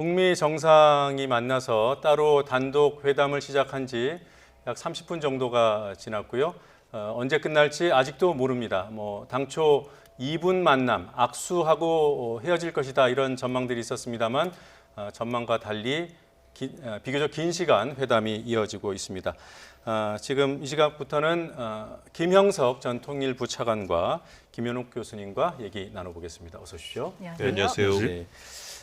북미 정상이 만나서 따로 단독 회담을 시작한 지 약 30분 정도가 지났고요. 언제 끝날지 아직도 모릅니다. 당초 2분 만남, 악수하고 헤어질 것이다 이런 전망들이 있었습니다만 전망과 달리 비교적 긴 시간 회담이 이어지고 있습니다. 지금 이 시각부터는 김형석 전 통일부 차관과 김현욱 교수님과 얘기 나눠보겠습니다. 어서 오십시오. 네, 안녕하세요. 네.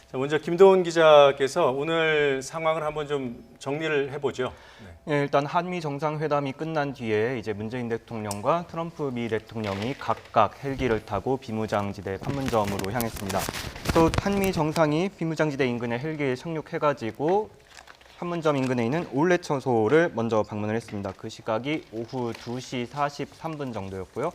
자, 먼저 김도훈 기자께서 오늘 상황을 한번 좀 정리를 해보죠. 네, 일단 한미 정상회담이 끝난 뒤에 이제 문재인 대통령과 트럼프 미 대통령이 각각 헬기를 타고 비무장지대 판문점으로 향했습니다. 또 한미 정상이 비무장지대 인근에 헬기에 착륙해가지고 판문점 인근에 있는 올레초소를 먼저 방문을 했습니다. 그 시각이 오후 2시 43분 정도였고요.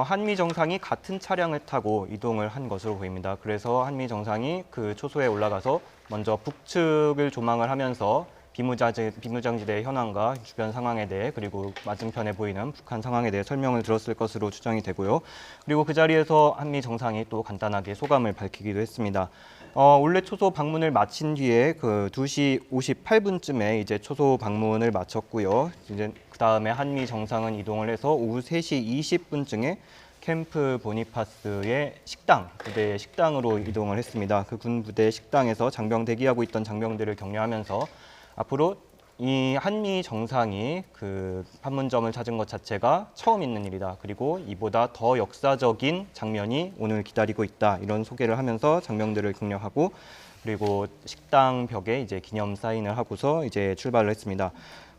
한미 정상이 같은 차량을 타고 이동을 한 것으로 보입니다. 그래서 한미 정상이 그 초소에 올라가서 먼저 북측을 조망을 하면서 비무장지대의 현황과 주변 상황에 대해 그리고 맞은편에 보이는 북한 상황에 대해 설명을 들었을 것으로 추정이 되고요. 그리고 그 자리에서 한미 정상이 또 간단하게 소감을 밝히기도 했습니다. 원래 초소 방문을 마친 뒤에 그 2시 58분쯤에 이제 초소 방문을 마쳤고요. 이제 그 다음에 한미 정상은 이동을 해서 오후 3시 20분쯤에 캠프 보니파스의 부대의 식당으로 이동을 했습니다. 그 군 부대 식당에서 대기하고 있던 장병들을 격려하면서 앞으로 이 한미 정상이 그 판문점을 찾은 것 자체가 처음 있는 일이다. 그리고 이보다 더 역사적인 장면이 오늘 기다리고 있다. 이런 소개를 하면서 장병들을 격려하고 그리고 식당 벽에 이제 기념 사인을 하고서 이제 출발을 했습니다.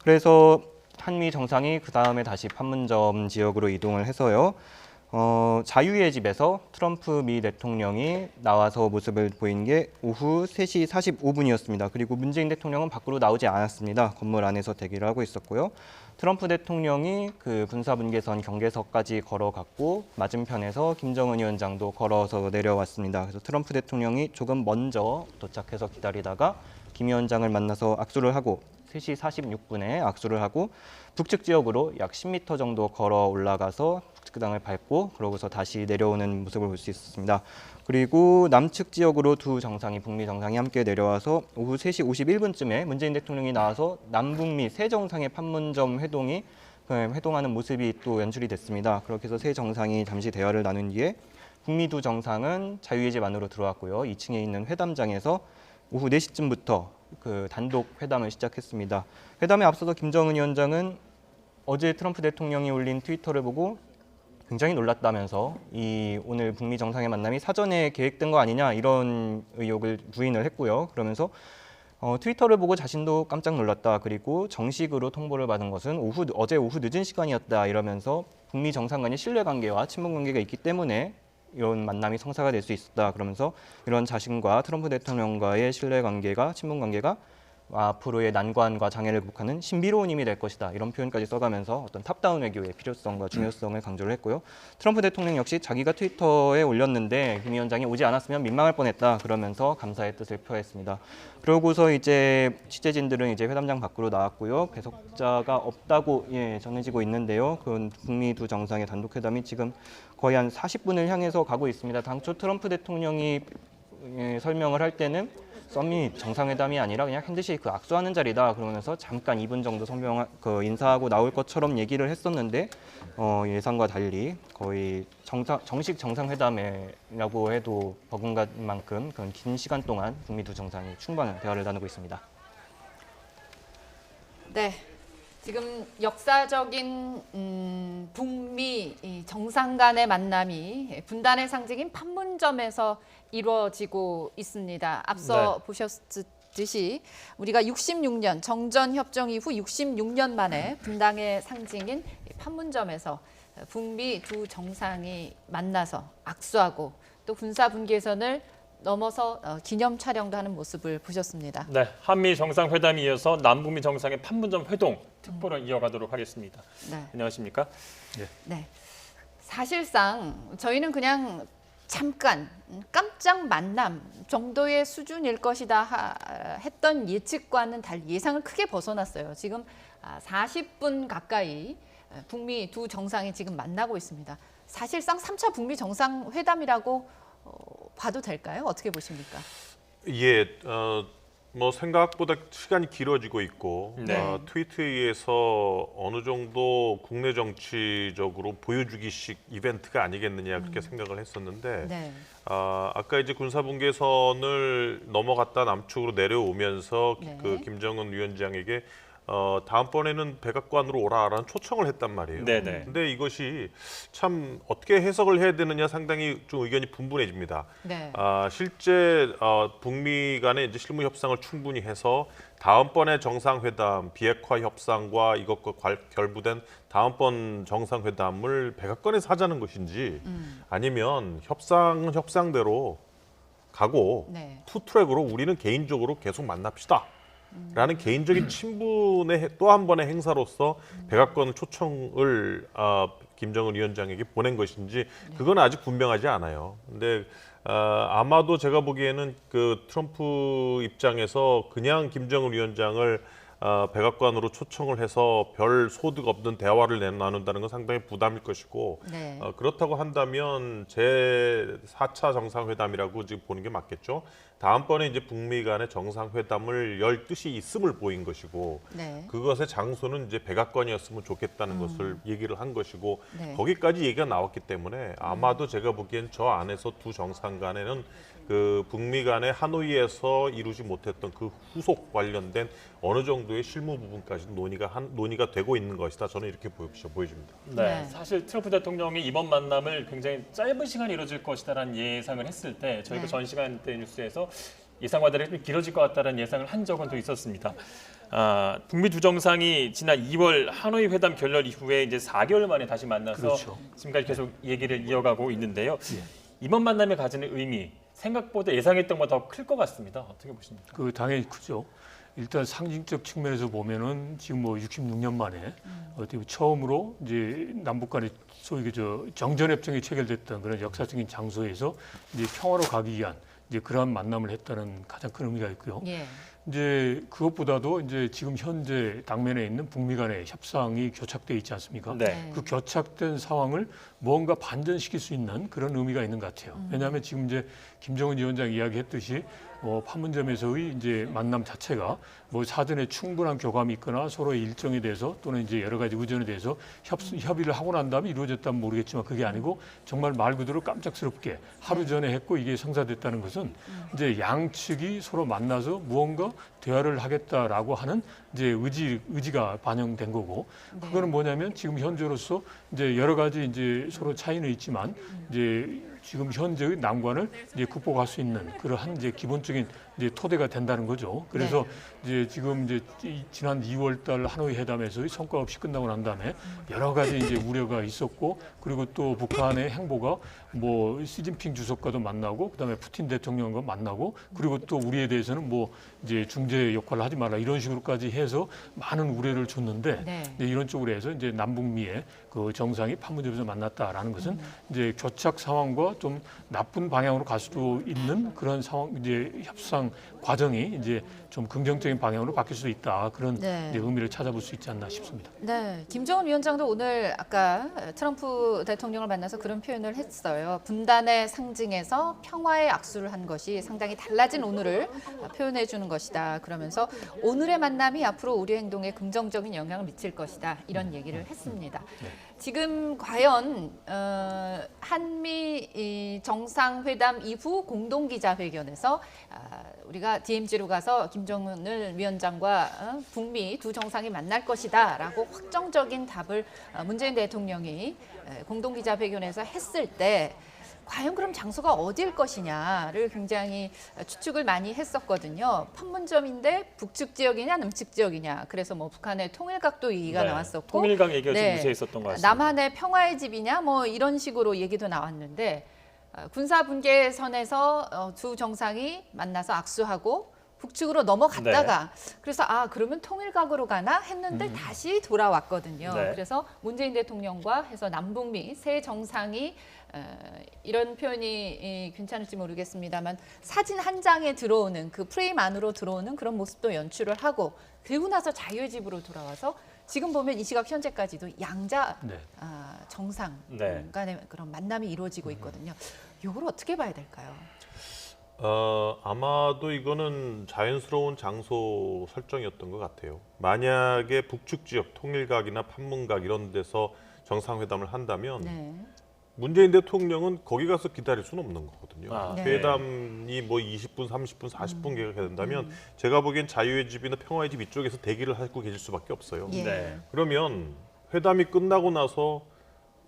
그래서 한미 정상이 그 다음에 다시 판문점 지역으로 이동을 해서요. 자유의 집에서 트럼프 미 대통령이 나와서 모습을 보인 게 오후 3시 45분이었습니다. 그리고 문재인 대통령은 밖으로 나오지 않았습니다. 건물 안에서 대기를 하고 있었고요. 트럼프 대통령이 그 군사분계선 경계석까지 걸어갔고 맞은편에서 김정은 위원장도 걸어서 내려왔습니다. 그래서 트럼프 대통령이 조금 먼저 도착해서 기다리다가 김 위원장을 만나서 악수를 하고 3시 46분에 악수를 하고 북측 지역으로 약 10m 정도 걸어 올라가서 북측당을 밟고 그러고서 다시 내려오는 모습을 볼 수 있었습니다. 그리고 남측 지역으로 두 정상이 북미 정상이 함께 내려와서 오후 3시 51분쯤에 문재인 대통령이 나와서 남북미 세 정상의 판문점 회동하는 모습이 또 연출이 됐습니다. 그렇게 해서 세 정상이 잠시 대화를 나눈 뒤에 북미 두 정상은 자유의 집 안으로 들어왔고요. 2층에 있는 회담장에서 오후 4시쯤부터 그 단독 회담을 시작했습니다. 회담에 앞서서 김정은 위원장은 어제 트럼프 대통령이 올린 트위터를 보고 굉장히 놀랐다면서 이 오늘 북미 정상의 만남이 사전에 계획된 거 아니냐 이런 의혹을 부인을 했고요. 그러면서 트위터를 보고 자신도 깜짝 놀랐다. 그리고 정식으로 통보를 받은 것은 어제 오후 늦은 시간이었다 이러면서 북미 정상 간의 신뢰관계와 친분관계가 있기 때문에 이런 만남이 성사가 될 수 있었다. 그러면서 이런 자신과 트럼프 대통령과의 신뢰관계가 친분관계가 앞으로의 난관과 장애를 극복하는 신비로운 힘이 될 것이다. 이런 표현까지 써가면서 어떤 탑다운 외교의 필요성과 중요성을 강조를 했고요. 트럼프 대통령 역시 자기가 트위터에 올렸는데 김 위원장이 오지 않았으면 민망할 뻔했다. 그러면서 감사의 뜻을 표했습니다. 그러고서 이제 취재진들은 이제 회담장 밖으로 나왔고요. 배석자가 없다고 전해지고 있는데요. 그 북미 두 정상의 단독 회담이 지금 거의 한 40분을 향해서 가고 있습니다. 당초 트럼프 대통령이 설명을 할 때는 서밋 정상회담이 아니라 그냥 핸드쉐이크 악수하는 자리다 그러면서 잠깐 2분 정도 인사하고 나올 것처럼 얘기를 했었는데 예상과 달리 거의 정식 정상회담이라고 해도 버금갈 만큼 그런 긴 시간 동안 북미 두 정상이 충분한 대화를 나누고 있습니다. 네, 지금 역사적인 북미 정상 간의 만남이 분단의 상징인 판문점에서 이루어지고 있습니다. 앞서 보셨듯이 우리가 66년 정전협정 이후 66년 만에 분단의 상징인 판문점에서 북미 두 정상이 만나서 악수하고 또 군사분계선을 넘어서 기념 촬영도 하는 모습을 보셨습니다. 네, 한미 정상회담에 이어서 남북미 정상의 판문점 회동 특보를 이어가도록 하겠습니다. 네. 안녕하십니까? 네. 사실상 저희는 그냥 잠깐 깜짝 만남 정도의 수준일 것이다 했던 예측과는 달리 예상을 크게 벗어났어요. 지금 40분 가까이 북미 두 정상이 지금 만나고 있습니다. 사실상 3차 북미 정상회담이라고 봐도 될까요? 어떻게 보십니까? 예, 뭐 생각보다 시간이 길어지고 있고 네. 트위터에 의해서 어느 정도 국내 정치적으로 보여주기식 이벤트가 아니겠느냐 그렇게 생각을 했었는데 네. 아까 이제 군사분계선을 넘어갔다 남측으로 내려오면서 네. 그 김정은 위원장에게 다음번에는 백악관으로 오라라는 초청을 했단 말이에요. 네네. 근데 이것이 참 어떻게 해석을 해야 되느냐 상당히 좀 의견이 분분해집니다. 네. 실제 북미 간의 이제 실무 협상을 충분히 해서 다음번에 정상회담, 비핵화 협상과 이것과 결부된 다음번 정상회담을 백악관에서 하자는 것인지 아니면 협상은 협상대로 가고 네. 투트랙으로 우리는 개인적으로 계속 만납시다. 라는 개인적인 친분의 또 한 번의 행사로서 백악관 초청을 김정은 위원장에게 보낸 것인지 그건 아직 분명하지 않아요. 근데 아마도 제가 보기에는 그 트럼프 입장에서 그냥 김정은 위원장을 백악관으로 초청을 해서 별 소득 없는 대화를 나눈다는 건 상당히 부담일 것이고 네. 그렇다고 한다면 제4차 정상회담이라고 지금 보는 게 맞겠죠. 다음번에 이제 북미 간의 정상회담을 열 뜻이 있음을 보인 것이고 네. 그것의 장소는 이제 백악관이었으면 좋겠다는 것을 얘기를 한 것이고 네. 거기까지 얘기가 나왔기 때문에 아마도 제가 보기엔 저 안에서 두 정상 간에는 그 북미 간의 하노이에서 이루지 못했던 그 후속 관련된 어느 정도의 실무 부분까지 논의가 되고 있는 것이다. 저는 이렇게 보여집니다. 네. 네. 사실 트럼프 대통령이 이번 만남을 굉장히 짧은 시간에 이루어질 것이다라는 예상을 했을 때 저희가 네. 전 시간대 뉴스에서 예상과 다르게 좀 길어질 것 같다는 예상을 한 적은 또 있었습니다. 북미 두 정상이 지난 2월 하노이 회담 결렬 이후에 이제 4개월 만에 다시 만나서 그렇죠. 지금까지 계속 얘기를 이어가고 있는데요. 이번 만남이 가지는 의미 생각보다 예상했던 것보다 더 클 것 같습니다. 어떻게 보십니까? 그 당연히 크죠. 일단 상징적 측면에서 보면은 지금 뭐 66년 만에 어떻게 처음으로 이제 남북 간의 소위 그저 정전협정이 체결됐던 그런 역사적인 장소에서 이제 평화로 가기 위한 이제 그러한 만남을 했다는 가장 큰 의미가 있고요. 예. 이제 그것보다도 이제 지금 현재 당면에 있는 북미 간의 협상이 교착돼 있지 않습니까? 네. 그 교착된 상황을 뭔가 반전시킬 수 있는 그런 의미가 있는 것 같아요. 왜냐하면 지금 이제 김정은 위원장이 이야기했듯이 판문점에서의 이제 만남 자체가 뭐 사전에 충분한 교감이 있거나 서로의 일정에 대해서 또는 이제 여러 가지 의전에 대해서 협의를 하고 난 다음에 이루어졌다면 모르겠지만 그게 아니고 정말 말 그대로 깜짝스럽게 하루 전에 했고 이게 성사됐다는 것은 이제 양측이 서로 만나서 무언가 대화를 하겠다라고 하는 이제 의지가 반영된 거고 그거는 뭐냐면 지금 현재로서 이제 여러 가지 이제 서로 차이는 있지만 이제 지금 현재의 난관을 이제 극복할 수 있는 그러한 이제 기본적인 이제 토대가 된다는 거죠. 그래서 이제 지금 이제 지난 2월달 하노이 회담에서의 성과 없이 끝나고 난 다음에 여러 가지 이제 우려가 있었고 그리고 또 북한의 행보가 뭐 시진핑 주석과도 만나고 그다음에 푸틴 대통령과 만나고 그리고 또 우리에 대해서는 뭐 이제 중재 역할을 하지 마라 이런 식으로까지 해서 많은 우려를 줬는데 네. 이런 쪽으로 해서 이제 남북미의 그 정상이 판문점에서 만났다라는 것은 이제 교착 상황과 좀 나쁜 방향으로 갈 수도 있는 그런 상황 이제 협상 과정이 이제 좀 긍정적인 방향으로 바뀔 수도 있다 그런 네. 이제 의미를 찾아볼 수 있지 않나 싶습니다. 네, 김정은 위원장도 오늘 아까 트럼프 대통령을 만나서 그런 표현을 했어요. 분단의 상징에서 평화의 악수를 한 것이 상당히 달라진 오늘을 표현해 주는 것이다. 그러면서 오늘의 만남이 앞으로 우리 행동에 긍정적인 영향을 미칠 것이다. 이런 얘기를 했습니다. 지금 과연 한미 정상회담 이후 공동기자회견에서 우리가 DMZ로 가서 김정은 위원장과 북미 두 정상이 만날 것이다라고 확정적인 답을 문재인 대통령이 공동기자회견에서 했을 때 과연 그럼 장소가 어디일 것이냐를 굉장히 추측을 많이 했었거든요. 판문점인데 북측 지역이냐 남측 지역이냐. 그래서 뭐 북한의 통일각도 얘기가 나왔었고 통일각 얘기가 좀 우세했었던 것 같습니다. 남한의 평화의 집이냐 뭐 이런 식으로 얘기도 나왔는데 군사분계선에서 두 정상이 만나서 악수하고 북측으로 넘어갔다가 그래서 그러면 통일각으로 가나 했는데 다시 돌아왔거든요. 네. 그래서 문재인 대통령과 해서 남북미 세 정상이 이런 표현이 괜찮을지 모르겠습니다만 사진 한 장에 들어오는 그 프레임 안으로 들어오는 그런 모습도 연출을 하고 그리고 나서 자유의 집으로 돌아와서 지금 보면 이 시각 현재까지도 양자 정상 네. 간의 그런 만남이 이루어지고 있거든요. 이걸 어떻게 봐야 될까요? 아마도 이거는 자연스러운 장소 설정이었던 것 같아요. 만약에 북측 지역 통일각이나 판문각 이런 데서 정상회담을 한다면 네. 문재인 대통령은 거기 가서 기다릴 수는 없는 거거든요. 아, 네. 회담이 뭐 20분, 30분, 40분 계획해야 된다면 제가 보기엔 자유의 집이나 평화의 집 이쪽에서 대기를 하고 계실 수밖에 없어요. 예. 네. 그러면 회담이 끝나고 나서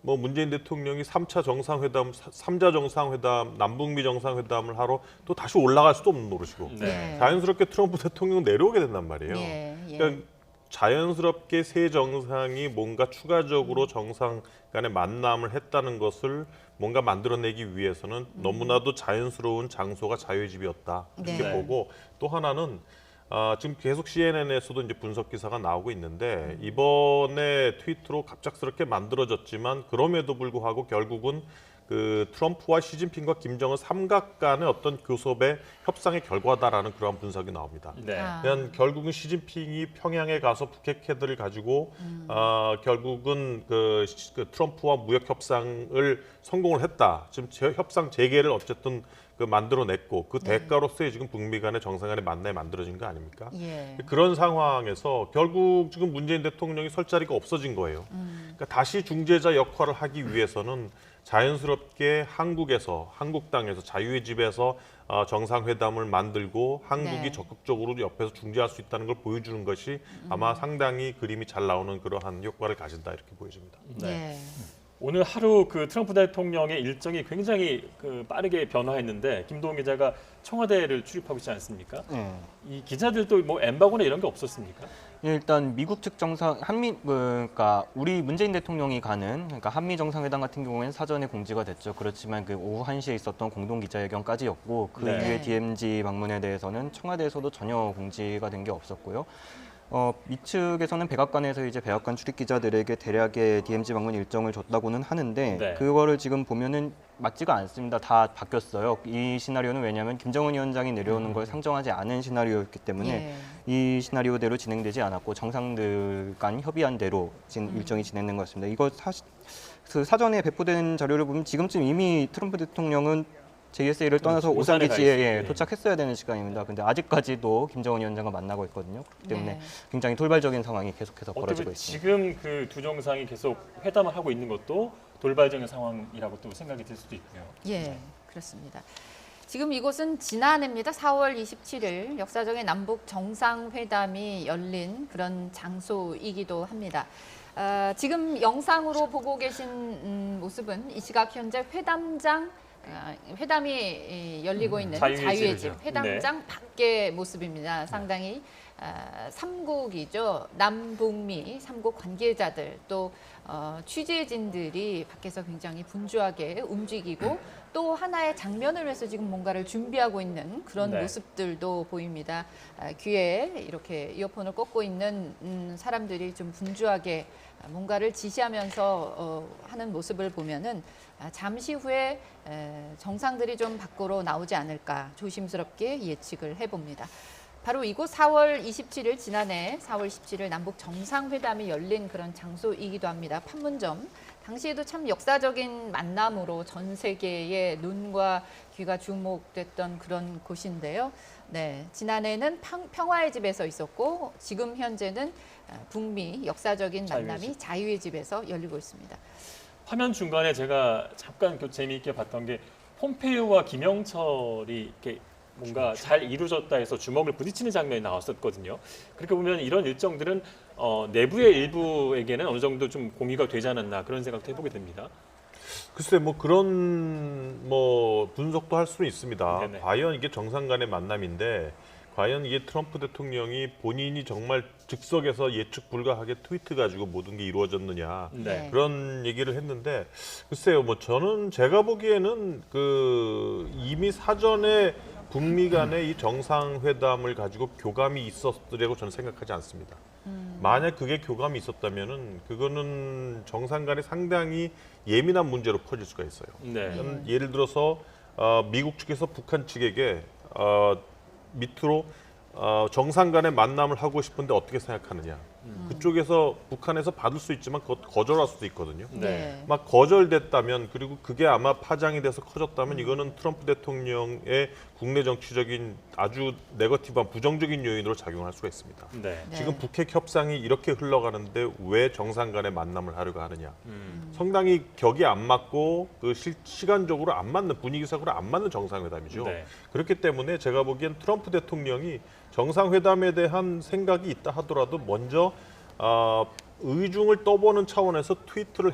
뭐 문재인 대통령이 3차 정상회담, 3자 정상회담, 남북미 정상회담을 하러 또 다시 올라갈 수도 없는 노릇이고 네. 자연스럽게 트럼프 대통령은 내려오게 된단 말이에요. 예. 예. 그러니까 자연스럽게 세 정상이 뭔가 추가적으로 정상 간의 만남을 했다는 것을 뭔가 만들어내기 위해서는 너무나도 자연스러운 장소가 자유의 집이었다 이렇게 네. 보고 또 하나는 지금 계속 CNN에서도 이제 분석 기사가 나오고 있는데 이번에 트위터로 갑작스럽게 만들어졌지만 그럼에도 불구하고 결국은 그 트럼프와 시진핑과 김정은 삼각 간의 어떤 교섭의 협상의 결과다라는 그러한 분석이 나옵니다. 네. 아. 그냥 결국은 시진핑이 평양에 가서 북핵 캐드를 가지고 결국은 그 트럼프와 무역 협상을 성공을 했다. 지금 협상 재개를 어쨌든 그 만들어냈고 그 대가로서의 지금 북미 간의 정상 간의 만남이 만들어진 거 아닙니까? 예. 그런 상황에서 결국 지금 문재인 대통령이 설 자리가 없어진 거예요. 그러니까 다시 중재자 역할을 하기 위해서는 자연스럽게 한국에서 한국 땅에서 자유의 집에서 정상회담을 만들고 한국이 네. 적극적으로 옆에서 중재할 수 있다는 걸 보여주는 것이 아마 상당히 그림이 잘 나오는 그러한 효과를 가진다 이렇게 보여집니다. 예. 오늘 하루 그 트럼프 대통령의 일정이 굉장히 그 빠르게 변화했는데 김동훈 기자가 청와대를 출입하고 있지 않습니까? 네. 이 기자들도 뭐 엠바고나 이런 게 없었습니까? 일단 미국 측 정상 그러니까 우리 문재인 대통령이 가는 그러니까 한미 정상회담 같은 경우에는 사전에 공지가 됐죠. 그렇지만 그 오후 1시에 있었던 공동 기자회견까지였고 그 네. 이후에 DMZ 방문에 대해서는 청와대에서도 전혀 공지가 된 게 없었고요. 미측에서는 백악관에서 이제 백악관 출입 기자들에게 대략의 DMZ 방문 일정을 줬다고는 하는데 네. 그거를 지금 보면은 맞지가 않습니다. 다 바뀌었어요. 이 시나리오는 왜냐하면 김정은 위원장이 내려오는 걸 상정하지 않은 시나리오였기 때문에 예. 이 시나리오대로 진행되지 않았고 정상들 간 협의한 대로 일정이 진행된 것 같습니다. 이거 그 사전에 배포된 자료를 보면 지금쯤 이미 트럼프 대통령은 JSA를 떠나서 오산에 가 오산기지에 있어요. 도착했어야 되는 시간입니다. 근데 아직까지도 김정은 위원장과 만나고 있거든요. 그렇기 때문에 네. 굉장히 돌발적인 상황이 계속해서 벌어지고 어떻게 있습니다. 지금 그 두 정상이 계속 회담을 하고 있는 것도 돌발적인 상황이라고 또 생각이 들 수도 있고요. 예, 그렇습니다. 지금 이곳은 지난해입니다. 4월 27일 역사적인 남북 정상회담이 열린 그런 장소이기도 합니다. 지금 영상으로 보고 계신 모습은 이 시각 현재 회담이 열리고 있는 자유의 자유의 집이죠. 집 회담장 밖의 모습입니다. 상당히 삼국이죠. 남북미 삼국 관계자들 또 취재진들이 밖에서 굉장히 분주하게 움직이고 또 하나의 장면을 위해서 지금 뭔가를 준비하고 있는 그런 네. 모습들도 보입니다. 귀에 이렇게 이어폰을 꽂고 있는 사람들이 좀 분주하게 뭔가를 지시하면서 하는 모습을 보면은 잠시 후에 정상들이 좀 밖으로 나오지 않을까 조심스럽게 예측을 해봅니다. 바로 이곳 4월 27일 지난해 4월 17일 남북 정상회담이 열린 그런 장소이기도 합니다. 판문점. 당시에도 참 역사적인 만남으로 전 세계의 눈과 귀가 주목됐던 그런 곳인데요. 네, 지난해는 평화의 집에서 있었고 지금 현재는 북미 역사적인 만남이 자유의 집에서 열리고 있습니다. 화면 중간에 제가 잠깐 재미있게 봤던 게 폼페이오와 김영철이 이렇게 뭔가 잘 이루어졌다 해서 주먹을 부딪히는 장면이 나왔었거든요. 그렇게 보면 이런 일정들은 내부의 일부에게는 어느 정도 좀 공유가 되지 않았나 그런 생각도 해보게 됩니다. 글쎄 뭐 그런 뭐 분석도 할 수는 있습니다. 네네. 과연 이게 정상 간의 만남인데 과연 이게 트럼프 대통령이 본인이 정말 즉석에서 예측 불가하게 트위트 가지고 모든 게 이루어졌느냐 네. 그런 얘기를 했는데 글쎄요 뭐 저는 제가 보기에는 그 이미 사전에 북미 간의 이 정상회담을 가지고 교감이 있었으리라고 저는 생각하지 않습니다. 만약 그게 교감이 있었다면은 그거는 정상 간에 상당히 예민한 문제로 퍼질 수가 있어요. 네. 예를 들어서 미국 측에서 북한 측에게 밑으로 정상 간의 만남을 하고 싶은데 어떻게 생각하느냐. 그쪽에서 북한에서 받을 수 있지만 그것 거절할 수도 있거든요. 네. 막 거절됐다면 그리고 그게 아마 파장이 돼서 커졌다면 이거는 트럼프 대통령의 국내 정치적인 아주 네거티브한 부정적인 요인으로 작용할 수가 있습니다. 네. 네. 지금 북핵 협상이 이렇게 흘러가는데 왜 정상 간의 만남을 하려고 하느냐. 상당히 격이 안 맞고 그 시간적으로 안 맞는 분위기상으로 안 맞는 정상회담이죠. 네. 그렇기 때문에 제가 보기엔 트럼프 대통령이 정상회담에 대한 생각이 있다 하더라도 먼저 의중을 떠보는 차원에서 트위트를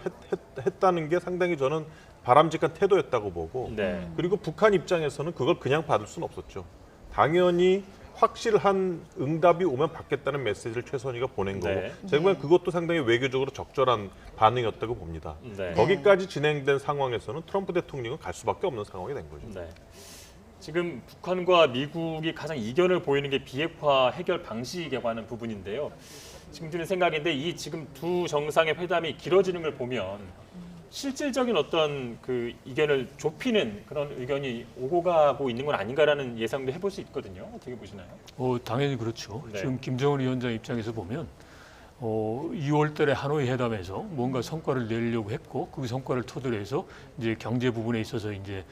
했다는 게 상당히 저는 바람직한 태도였다고 보고 네. 그리고 북한 입장에서는 그걸 그냥 받을 수는 없었죠. 당연히 확실한 응답이 오면 받겠다는 메시지를 최선희가 보낸 거고 네. 제가 보기엔 그것도 상당히 외교적으로 적절한 반응이었다고 봅니다. 네. 거기까지 진행된 상황에서는 트럼프 대통령은 갈 수밖에 없는 상황이 된 거죠. 네. 지금 북한과 미국이 가장 이견을 보이는 게 비핵화 해결 방식에 관한 부분인데요. 지금 드는 생각인데 이 지금 두 정상의 회담이 길어지는 걸 보면 실질적인 어떤 그 이견을 좁히는 그런 의견이 오고 가고 있는 건 아닌가라는 예상도 해볼 수 있거든요. 어떻게 보시나요? 당연히 그렇죠. 네. 지금 김정은 위원장 입장에서 보면 2월 달에 하노이 회담에서 뭔가 성과를 내려고 했고 그 성과를 토대로 해서 이제 경제 부분에 있어서 이제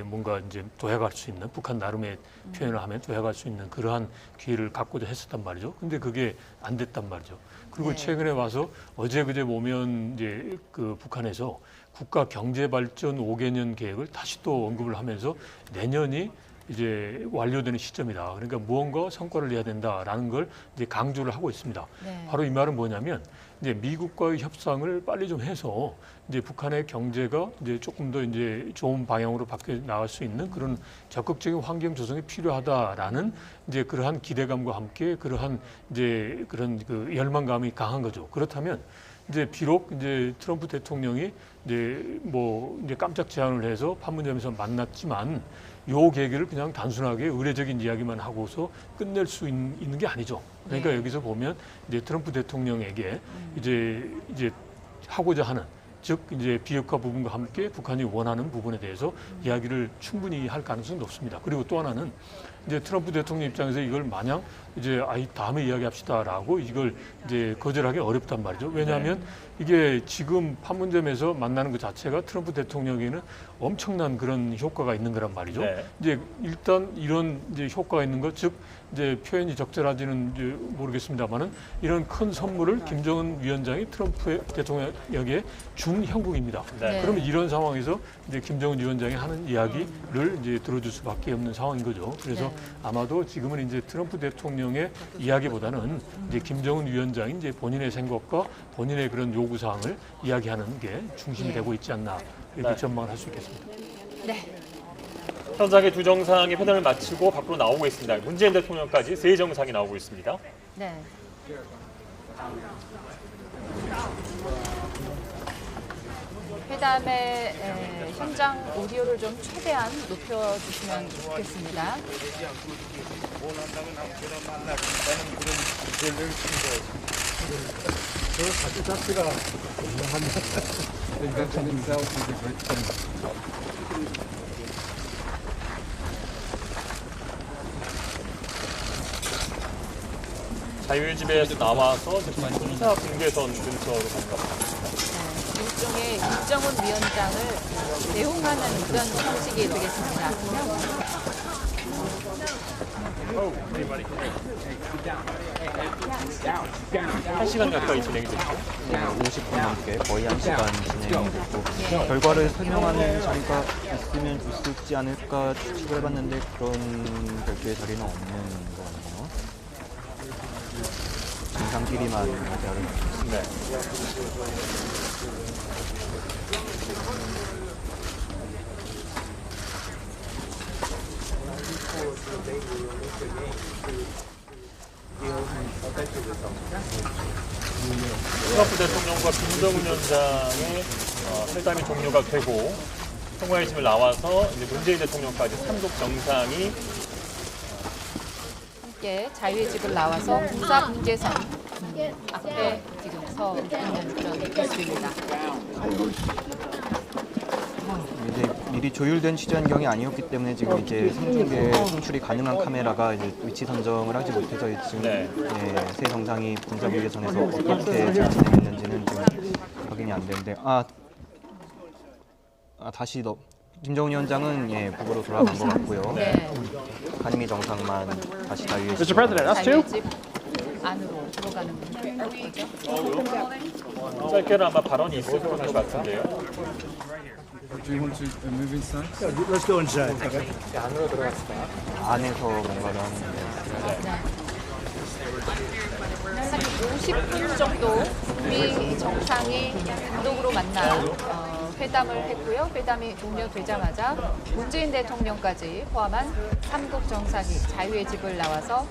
뭔가 이제 도약할 수 있는 북한 나름의 표현을 하면 도약할 수 있는 그러한 기회를 갖고자 했었단 말이죠. 근데 그게 안 됐단 말이죠. 그리고 네. 최근에 와서 어제 그제 보면 이제 그 북한에서 국가 경제 발전 5개년 계획을 다시 또 언급을 하면서 내년이 이제 완료되는 시점이다. 그러니까 무언가 성과를 내야 된다라는 걸 이제 강조를 하고 있습니다. 네. 바로 이 말은 뭐냐면 이제 미국과의 협상을 빨리 좀 해서 이제 북한의 경제가 이제 조금 더 이제 좋은 방향으로 바뀌어 나갈 수 있는 그런 적극적인 환경 조성이 필요하다라는 이제 그러한 기대감과 함께 그러한 이제 그런 그 열망감이 강한 거죠. 그렇다면 이제 비록 이제 트럼프 대통령이 이제 뭐 이제 깜짝 제안을 해서 판문점에서 만났지만 요 계기를 그냥 단순하게 의례적인 이야기만 하고서 끝낼 수 있는 게 아니죠. 그러니까 네. 여기서 보면 이제 트럼프 대통령에게 이제 하고자 하는 즉 이제 비핵화 부분과 함께 북한이 원하는 부분에 대해서 이야기를 충분히 할 가능성이 높습니다. 그리고 또 하나는 이제 트럼프 대통령 입장에서 이걸 마냥 이제 다음에 이야기합시다라고 이걸 이제 거절하기 어렵단 말이죠. 왜냐하면 이게 지금 판문점에서 만나는 것 자체가 트럼프 대통령에게는 엄청난 그런 효과가 있는 거란 말이죠. 네. 이제 일단 이런 이제 효과가 있는 것, 즉 이제 표현이 적절한지는 이제 모르겠습니다만은 이런 큰 선물을 김정은 위원장이 트럼프 대통령에게 준 형국입니다. 네. 그러면 이런 상황에서 이제 김정은 위원장이 하는 이야기를 이제 들어줄 수밖에 없는 상황인 거죠. 그래서 네. 아마도 지금은 이제 트럼프 대통령의 이야기보다는 이제 김정은 위원장이 이제 본인의 생각과 본인의 그런 요구 사항을 이야기하는 게 중심이 네. 되고 있지 않나 이렇게 네. 전망을 할 수 있겠습니다. 네. 현장의 두 정상이 회담을 마치고 밖으로 나오고 있습니다. 문재인 대통령까지 세 정상이 나오고 있습니다. 네. 회담의 현장 오디오를 좀 최대한 높여주시면 좋겠습니다. 자유집에서 나와서 지금 군사 분계선 근처로 가는 것 같습니다. 일종의 김정은 위원장을 대웅하는 그런 형식이 되겠습니다. 1시간 가까이 진행이 됐죠. 50분 넘게 거의 1시간 진행이 됐고 결과를 설명하는 자리가 있으면 있을지 않을까 추측을 해봤는데 그런 별도의 자리는 없는 거네요. 정상끼리만 대화를 나누고 네. 트럼프 대통령과 김정은 위원장의 회담이 종료가 되고 통화의 짐을 나와서 이제 문재인 대통령까지 3국 정상이 함께 자유의 집을 나와서 군사 분계선 앞에 지금 서 있는 그런 모습입니다. 이제 미리 조율된 취재 환경이 아니었기 때문에 지금 이제 생중계 송출이 가능한 카메라가 이제 위치 선정을 하지 못해서 지금 네. 새 정상이 군사분계선에서 어떻게 잘 진행했는지는 지금 확인이 안 되는데 다시 김정은 위원장은 북으로 돌아간 것 같고요. 네. 한미 정상만 다시 자유의 Mr. President, us too? 자유의 집 안으로 들어가는 거죠. 짧게는 아마 발언이 있을 것 같은데요. Do you want to move inside? Let's go inside. 안에서 뭔가를 하는데 50분 정도 북미 정상이 단독으로 만나 회담을 했고요. 회담이 종료되자마자 문재인 대통령까지 포함한 3국 정상이 자유의 집을 나와서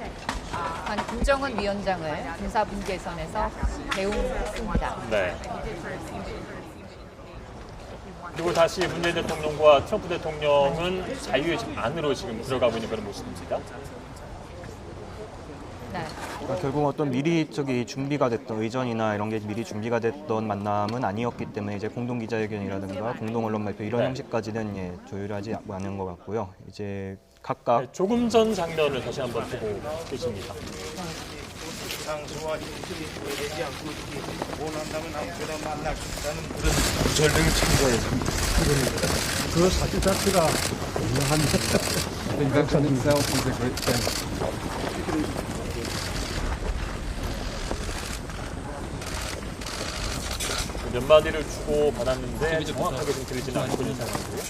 김정은 위원장을 군사분계선에서 배웅했습니다. 네. 그리고 다시 문재인 대통령과 트럼프 대통령은 자유의 집 안으로 지금 들어가고 있는 그런 모습입니다. 네. 결국 어떤 미리 준비가 됐던 의전이나 이런 게 미리 준비가 됐던 만남은 아니었기 때문에 이제 공동 기자회견이라든가 공동 언론 발표 이런 네. 형식까지는 조율하지 않은 것 같고요. 이제 각각 네, 조금 전 장면을 다시 한번 보고 계십니다. 전쟁을 참가해서 그 사실 자체가 유명한 The invention itself is a great thing. 몇 마디를 주고 받았는데 정확하게 좀 들리지는 않고 있는 상황이고요.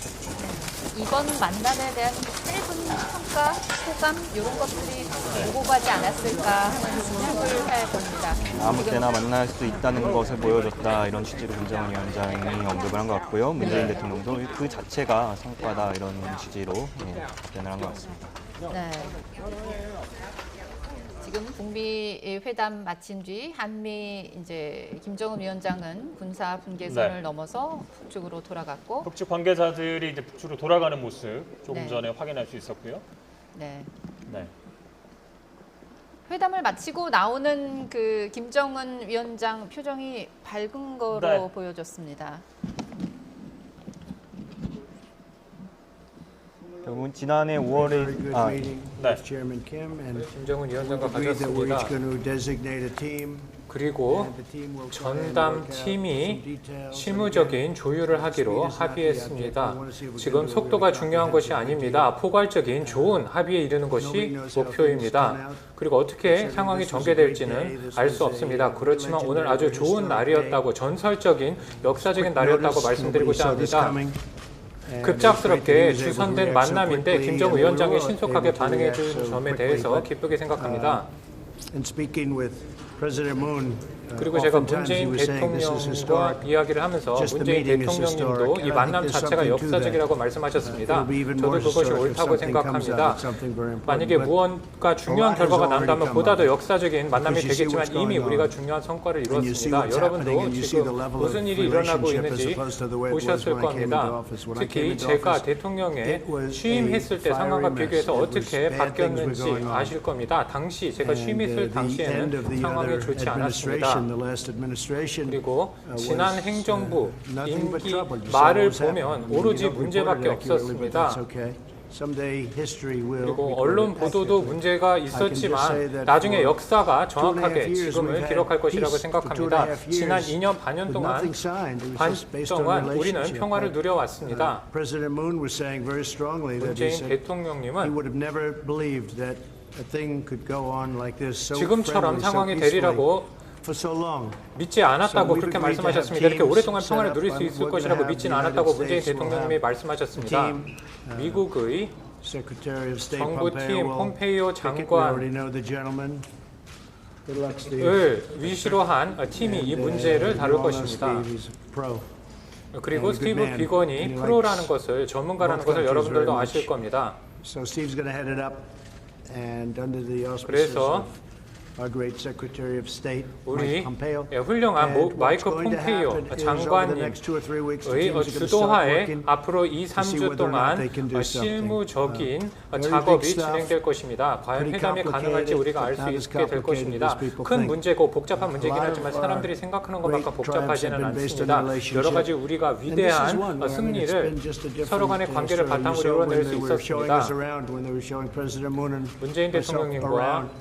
이번 만남에 대한 짧은 평가, 소감 이런 것들이 오고가지 않았을까 하는 생각을 해봅니다. 아무 때나 만날 수 있다는 것을 보여줬다 이런 취지로 김정은 위원장이 언급을 한 것 같고요. 문재인 대통령도 그 자체가 성과다 이런 취지로 답변을 한 것 같습니다. 네. 지금 북미 회담 마친 뒤 한미 이제 김정은 위원장은 군사 분계선을 네. 넘어서 북쪽으로 돌아갔고, 북측 관계자들이 이제 북쪽으로 돌아가는 모습 조금 네. 전에 확인할 수 있었고요. 네. 네. 회담을 마치고 나오는 그 김정은 위원장 표정이 밝은 거로 네. 보여졌습니다. 결국은 지난해 5월에 네. Chairman Kim and 김정은 위원장과 agreed that we're 가졌습니다. each going to designate a team. 그리고 And the team will try and 전담 work out some 팀이 details. 실무적인 조율을 하기로 합의했습니다. 지금 속도가 중요한 것이 아닙니다. 포괄적인 좋은 합의에 이르는 것이 목표입니다. 그리고 어떻게 상황이 전개될지는 알 수 없습니다. 그렇지만 오늘 아주 좋은 날이었다고, 전설적인 역사적인 날이었다고 말씀드리고자 합니다. 급작스럽게 주선된 만남인데 김정은 위원장이 신속하게 반응해 준 점에 대해서 기쁘게 생각합니다. And speaking with President Moon, 그리고 제가 oftentimes he 문재인 was saying this is 대통령과 historic. 이야기를 하면서 Just the 문재인 meeting is 대통령님도 historic. 이 만남 자체가 역사적이라고 말씀하셨습니다. It'll be even 저도 more 그것이 historic if 옳다고 something comes out 생각합니다. of something very important. 만약에 But 무언가 중요한 has 결과가 already 난다면 come 보다 더 out. 역사적인 만남이 Because you see 되겠지만 what's 이미 going 우리가 on. 중요한 성과를 And you see 이루었습니다. what's happening 여러분도 and you see the 지금 level of 무슨 일이 일어나고 relationship as 있는지 opposed to the way it was 보셨을 when I came into 겁니다. office. When I came 특히 into 제가 office, 대통령에 it was 취임했을 때 a 상황과 fiery 비교해서 mess. It was 어떻게 bad things were 바뀌었는지 going on. 아실 겁니다. 당시 제가 And, 취임했을 the end 당시에는 of the 상황이 other 좋지 않았습니다. administration, the last administration, 그리고 was, 지난 행정부 nothing but 임기 trouble. You saw 말을 what was 보면 happening. You 오로지 don't report 문제밖에 it accurately, but 없었습니다. that's okay. Someday history will 그리고 record 언론 it 보도도 accurately. 문제가 say 있었지만 that 나중에 for 역사가 2.5 정확하게 years 지금을 we've had 기록할 것이라고 peace for 생각합니다. 2.5 지난 years 2년 반년 with 동안 nothing signed. It was 반 just based on 동안 우리는 relationship. 평화를 But, 누려왔습니다. President Moon was saying very strongly that he 문재인 said he 대통령님은 would have never believed that a thing could go on like this so 지금처럼 friendly, so 상황이 peacefully 되리라고 for so long. 믿지 않았다고 So 그렇게 we've agreed to have 말씀하셨습니다. 이렇게 teams 오랫동안 set 평화를 up. 누릴 수 있을 We're gonna 것이라고 have 믿지는 the 않았다고 United 문재인 States will 대통령님이 have 말씀하셨습니다. team, 미국의 Secretary of State 정부팀 Pompeo will 폼페이오 pick it. We already 장관을 know the gentleman. Good luck, Steve. 위시로 한 팀이 이 And, 문제를 다룰 you all know 것입니다. Steve, he's a pro. 그리고 and a good 스티브 man. 비건이 And he 프로라는 likes 것을, 전문가라는 both 것을 countries 여러분들도 very 아실 much. 겁니다. So Steve's going to head it up, and under the auspices 그래서 of our great Secretary of State, 우리 Mike Pompeo. 훌륭한 And what's 마이크 going to 폼페이오 happen is over the next 2 or 3 weeks, the 장관님의 teams are going to start 주도하에 working 앞으로 2, to see 3주 whether or not they 동안 can do something. 실무적인 Very 작업이 big stuff, 진행될 것입니다. 과연 pretty 회담이 가능할지 complicated, 우리가 알 but 수 not as 있게 될 complicated 것입니다. as people 큰 think. 문제고 복잡한 문제긴 A lot 하지만 of 사람들이 our 생각하는 것만큼 great 복잡하지는 triumphs have been based on 않습니다. relationship. 여러 가지 우리가 And this is 위대한 one. I mean, it's 승리를 been just a different 서로 간의 관계를 story. You 바탕으로 saw when 이뤄낼 수 they were showing 있었습니다. us around, when they were showing President Moon and 문재인 myself 대통령님과 around.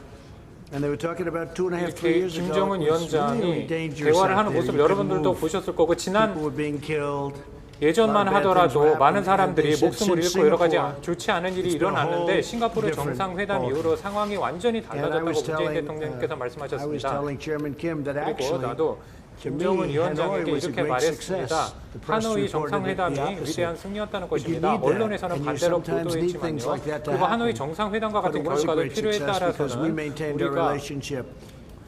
And they were talking about 2.5, 3 이렇게 years ago. 김정은 It was really 위원장이 dangerous 대화를 out 하는 there. 모습 You couldn't 여러분들도 move. 보셨을 거고 지난 People were being killed. 예전만 하더라도 많은 사람들이 They said 목숨을 since 잃고 여러 가지 Singapore, 좋지 않은 일이 it's been a 일어났는데 whole 싱가포르 different 정상회담 ballgame. 이후로 상황이 완전히 And I 달라졌다고 was 문재인 telling, 대통령께서 I was 말씀하셨습니다. telling Chairman Kim that 그리고 actually, 나도 to me, 김정은 Hanoi 위원장에게 was a 이렇게 great 말했습니다. success. The press 하노이 reported 정상회담이 the opposite. 위대한 승리였다는 But you 것입니다. need that, 언론에서는 and you 반대로 sometimes need things 보도했지만요. like that to 그리고 하노이 happen. 정상회담과 But 같은 it was a 결과도 great 필요에 success because we 따라서는 maintained our 우리가 relationship.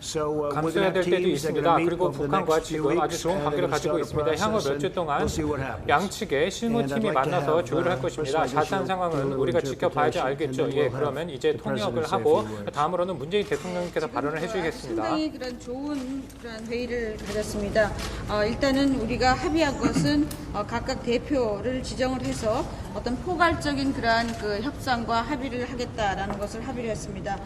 So we're 감수해야 going to 될 have 때도 teams that are 있습니다. going to meet 그리고 over the 북한과 next few 지금 아주 weeks, 좋은 and they're 관계를 going to 가지고 start a 있습니다. 향후 process, 몇 주 and 동안 we'll see what happens. 양측의 And I'd 실무팀이 like to 만나서 have, 조율을 할 것입니다. first of all, 자세한 상황은 little 우리가 지켜봐야지 interpretation, 알겠죠. and then 예, we'll 그러면 have 이제 the 통역을 president say a 하고 few words. 다음으로는 문재인 대통령께서 발언을 해주시겠습니다. 상당히 그런 좋은 그런 회의를 가졌습니다. 일단은 우리가 합의한 것은 각각 대표를 지정을 해서 어떤 포괄적인 그러한 그 협상과 합의를 하겠다라는 것을 합의를 했습니다.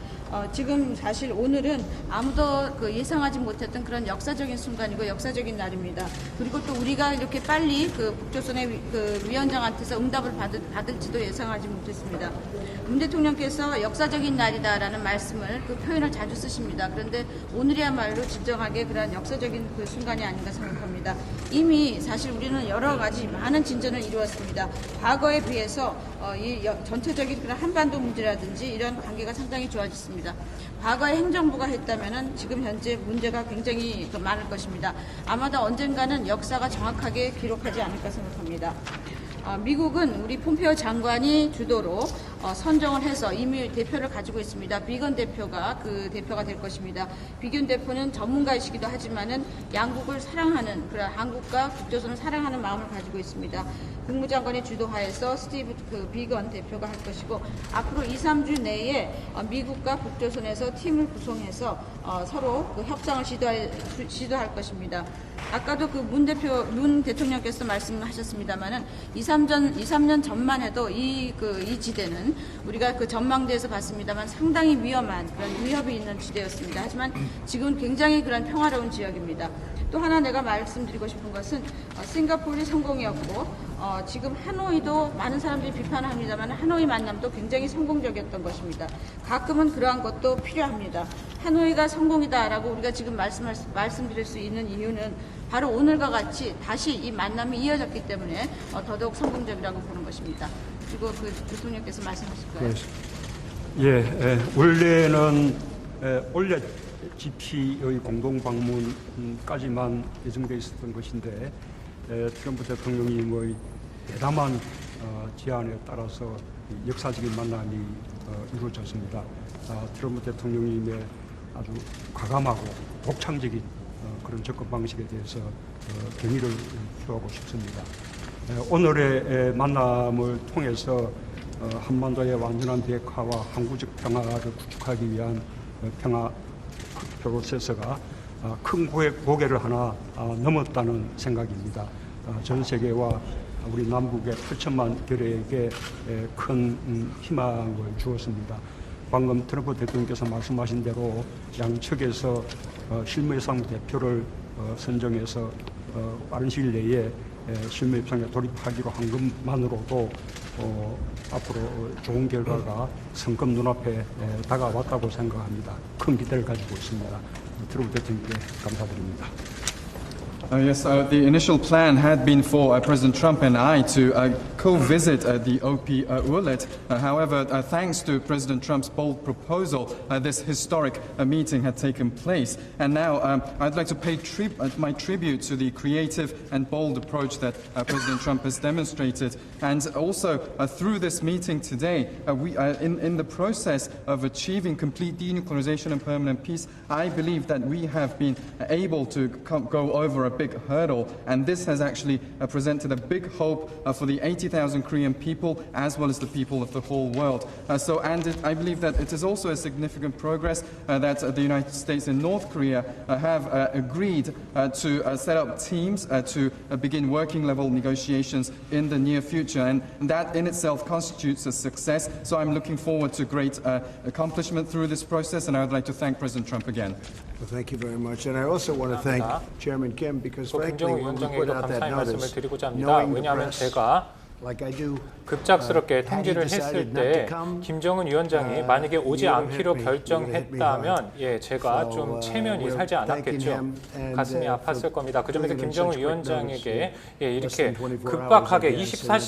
지금 사실 오늘은 아무도 그 예상하지 못했던 그런 역사적인 순간이고 역사적인 날입니다. 그리고 또 우리가 이렇게 빨리 그 북조선의 그 위원장한테서 응답을 받을지도 예상하지 못했습니다. 문 대통령께서 역사적인 날이다라는 말씀을 그 표현을 자주 쓰십니다. 그런데 오늘이야말로 진정하게 그런 역사적인 그 순간이 아닌가 생각합니다. 이미 사실 우리는 여러 가지 많은 진전을 이루었습니다. 과거에 비해서 이 전체적인 그런 한반도 문제라든지 이런 관계가 상당히 좋아졌습니다. 과거에 행정부가 했다면은 지금 현재 문제가 굉장히 더 많을 것입니다. 아마도 언젠가는 역사가 정확하게 기록하지 않을까 생각합니다. 미국은 우리 폼페이오 장관이 주도로 선정을 해서 이미 대표를 가지고 있습니다. 비건 대표가 그 대표가 될 것입니다. 비건 대표는 전문가이시기도 하지만은 양국을 사랑하는 그런 한국과 북조선을 사랑하는 마음을 가지고 있습니다. 국무장관이 주도하에서 스티브 그 비건 대표가 할 것이고 앞으로 2, 3주 내에 미국과 북조선에서 팀을 구성해서 서로 그 협상을 시도할 것입니다. 아까도 그 문 대통령께서 말씀하셨습니다만은 2, 3년 전만 해도 이 지대는 우리가 그 전망대에서 봤습니다만 상당히 위험한 그런 위협이 있는 지대였습니다. 하지만 지금은 굉장히 그런 평화로운 지역입니다. 또 하나 내가 말씀드리고 싶은 것은 싱가포르이 성공이었고 지금 하노이도 많은 사람들이 비판을 합니다만 하노이 만남도 굉장히 성공적이었던 것입니다. 가끔은 그러한 것도 필요합니다. 하노이가 성공이다라고 우리가 지금 말씀드릴 수 있는 이유는 바로 오늘과 같이 다시 이 만남이 이어졌기 때문에 더더욱 성공적이라고 보는 것입니다. 그리고 그 대통령께서 말씀하실까요? 예, 원래는 올해 GP의 공동 방문까지만 예정돼 있었던 것인데 트럼프 대통령이 뭐 대담한 제안에 따라서 역사적인 만남이 이루어졌습니다. 트럼프 대통령님의 아주 과감하고 독창적인 그런 접근 방식에 대해서 경의를 표하고 싶습니다. 오늘의 만남을 통해서 한반도의 완전한 비핵화와 항구적 평화를 구축하기 위한 평화 프로세스가 큰 고개를 하나 넘었다는 생각입니다. 전 세계와 우리 남북의 8천만 결의에게 큰 희망을 주었습니다. 방금 트럼프 대통령께서 말씀하신 대로 양측에서 실무협상 대표를 선정해서 빠른 시일 내에 실무협상에 돌입하기로 한 것만으로도 앞으로 좋은 결과가 성급 눈앞에 다가왔다고 생각합니다. 큰 기대를 가지고 있습니다. 트럼프 대통령께 감사드립니다. Yes, the initial plan had been for President Trump and I to co-visit the OP ULET. However, thanks to President Trump's bold proposal, this historic meeting had taken place. And now I'd like to pay my tribute to the creative and bold approach that President Trump has demonstrated. And also, through this meeting today, in the process of achieving complete denuclearization and permanent peace, I believe that we have been able to go over a big hurdle, and this has actually presented a big hope for the 80,000 Korean people as well as the people of the whole world. I believe that it is also a significant progress that the United States and North Korea have agreed to set up teams to begin working-level negotiations in the near future, and that in itself constitutes a success. So I'm looking forward to great accomplishment through this process, and I would like to thank President Trump again. Well, thank you very much. And I also want to thank Chairman Kim because 또 frankly, 김정은 when we put 위원장에게도 out that 감사의 말씀을 notice, 드리고자 합니다. knowing the 왜냐하면 press, 제가 like I do, 급작스럽게 통지를 had he 했을 decided not to 때 come, 김정은 위원장이 만약에 오지 you would 않기로 have hit me. You would have hit me 결정했다면 hard. 제가 좀 체면이 we're 살지 thanking 않았겠죠. him and, 가슴이 for 아팠을 겁니다. 그 점에서 doing it in 김정은 such quick 위원장에게 notice. 이렇게 Less than 24 급박하게 hours advance, so it's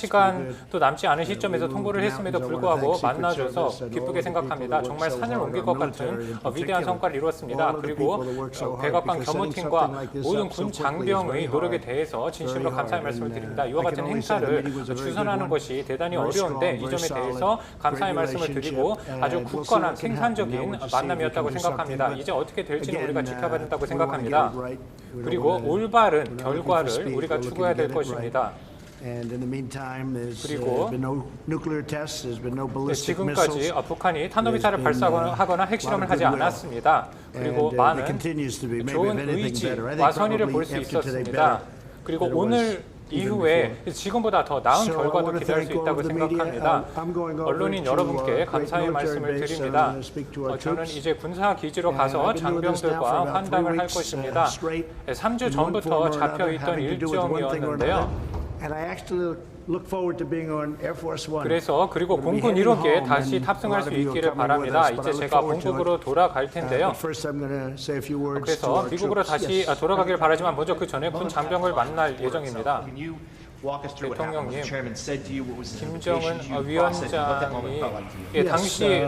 24시간도 남지 않은 시점에서 we 통보를 moved 했음에도 mountains. I 불구하고 wanna thank 만나줘서 Secret Service and 기쁘게 all the 생각합니다. people 정말 that work so 산을 hard 옮길 on 것 military 같은 in 위대한 성과를 이루었습니다. all of the 그리고 people that work so hard 백악관 because setting 겸호팀과 something like this 모든 up so 군 quickly is 장병의 very 노력에 hard. 대해서 진심으로 Very 감사의 hard. 말씀을 And, 드립니다. 이와 I 같은 can only say the 행사를 meeting was a very good 주선하는 one. 것이 대단히 Very 어려운데 strong, 이 very 점에 대해서 solid, 감사의 great 말씀을 드리고 relationship, 아주 and we'll see 굳건한 what can happen. 생산적인 Now we'll see if we 만남이었다고 can do 생각합니다. something. 이제 어떻게 될지는 Again, 우리가 지켜봐야 된다고 we wanna 생각합니다. get it right. We don't 그리고 wanna- 올바른 we're not looking for 결과를 speed. 우리가 We're looking 추구해야 to 될 get it right. 것입니다. And in the meantime, there's 그리고 been no nuclear tests, there's been no ballistic 지금까지 missiles. 북한이 탄도미사를 There's been, 발사하거나 핵실험을 하지 lot of goodwill. 않았습니다. 그리고 And, 많은 it continues to be, maybe 좋은 if anything better. I think 의지와 선의를 probably 볼 수 after today 있었습니다. better 그리고 than it was 오늘 even 이후에 before. 지금보다 더 나은 So I 결과도 wanna 기대할 수 thank all 있다고 of the media. 생각합니다. I'm going over 언론인 to, 여러분께 great 감사의 military 말씀을 base, 드립니다. I'm gonna speak to our 저는 troops. 이제 군사 기지로 가서 And I've been doing this now for 장병들과 about 3 환담을 할 weeks, 것입니다. straight, 3주 in one 전부터 form or 잡혀 another, 있던 having to do with one thing or 일정이었는데요. another. And I actually look forward to being on Air Force One. 그래서 그리고 봉군 1호기에 다시 탑승할 수 있기를 바랍니다. 이제 제가 본국으로 돌아갈 텐데요. 그래서 미국으로 다시 돌아가길 바라지만 먼저 그 전에 군 장병을 만날 예정입니다. 대통령님, 김정은 위원장이 당시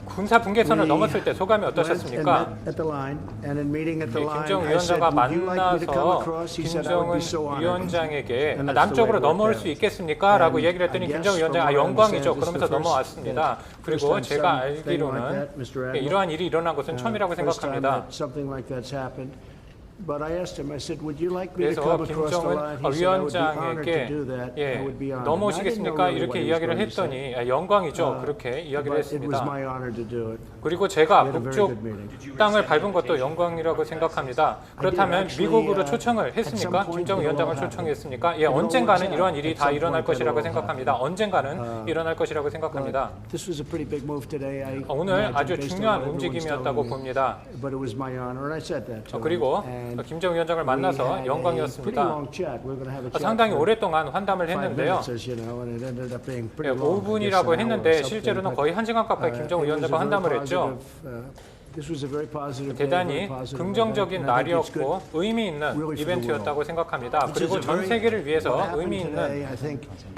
군사 분계선을 넘었을 때 소감이 어떠셨습니까? 김정은 위원장과 만나서 김정은 위원장에게 남쪽으로 넘어올 수 있겠습니까? 라고 얘기를 했더니 김정은 위원장이 영광이죠. 그러면서 넘어왔습니다. 그리고 제가 알기로는 이러한 일이 일어난 것은 처음이라고 생각합니다. 그래서 김정은 위원장에게 넘어오시겠습니까? 이렇게 이야기를 했더니 영광이죠. 그렇게 이야기를 했습니다. 그리고 제가 북쪽 땅을 밟은 것도 영광이라고 생각합니다. 그렇다면 미국으로 초청을 했습니까? 김정은 위원장을 초청했습니까? 언젠가는 이러한 일이 다 일어날 것이라고 생각합니다. 언젠가는 일어날 것이라고 생각합니다. 오늘 아주 중요한 움직임이었다고 봅니다. 그리고 김정은 위원장을 만나서 영광이었습니다. 상당히 오랫동안 환담을 했는데요. 5분이라고 했는데 실제로는 거의 1시간 가까이 김정은 위원장과 환담을 했죠. 대단히 긍정적인 날이었고 의미 있는 이벤트였다고 생각합니다. 그리고 전 세계를 위해서 의미 있는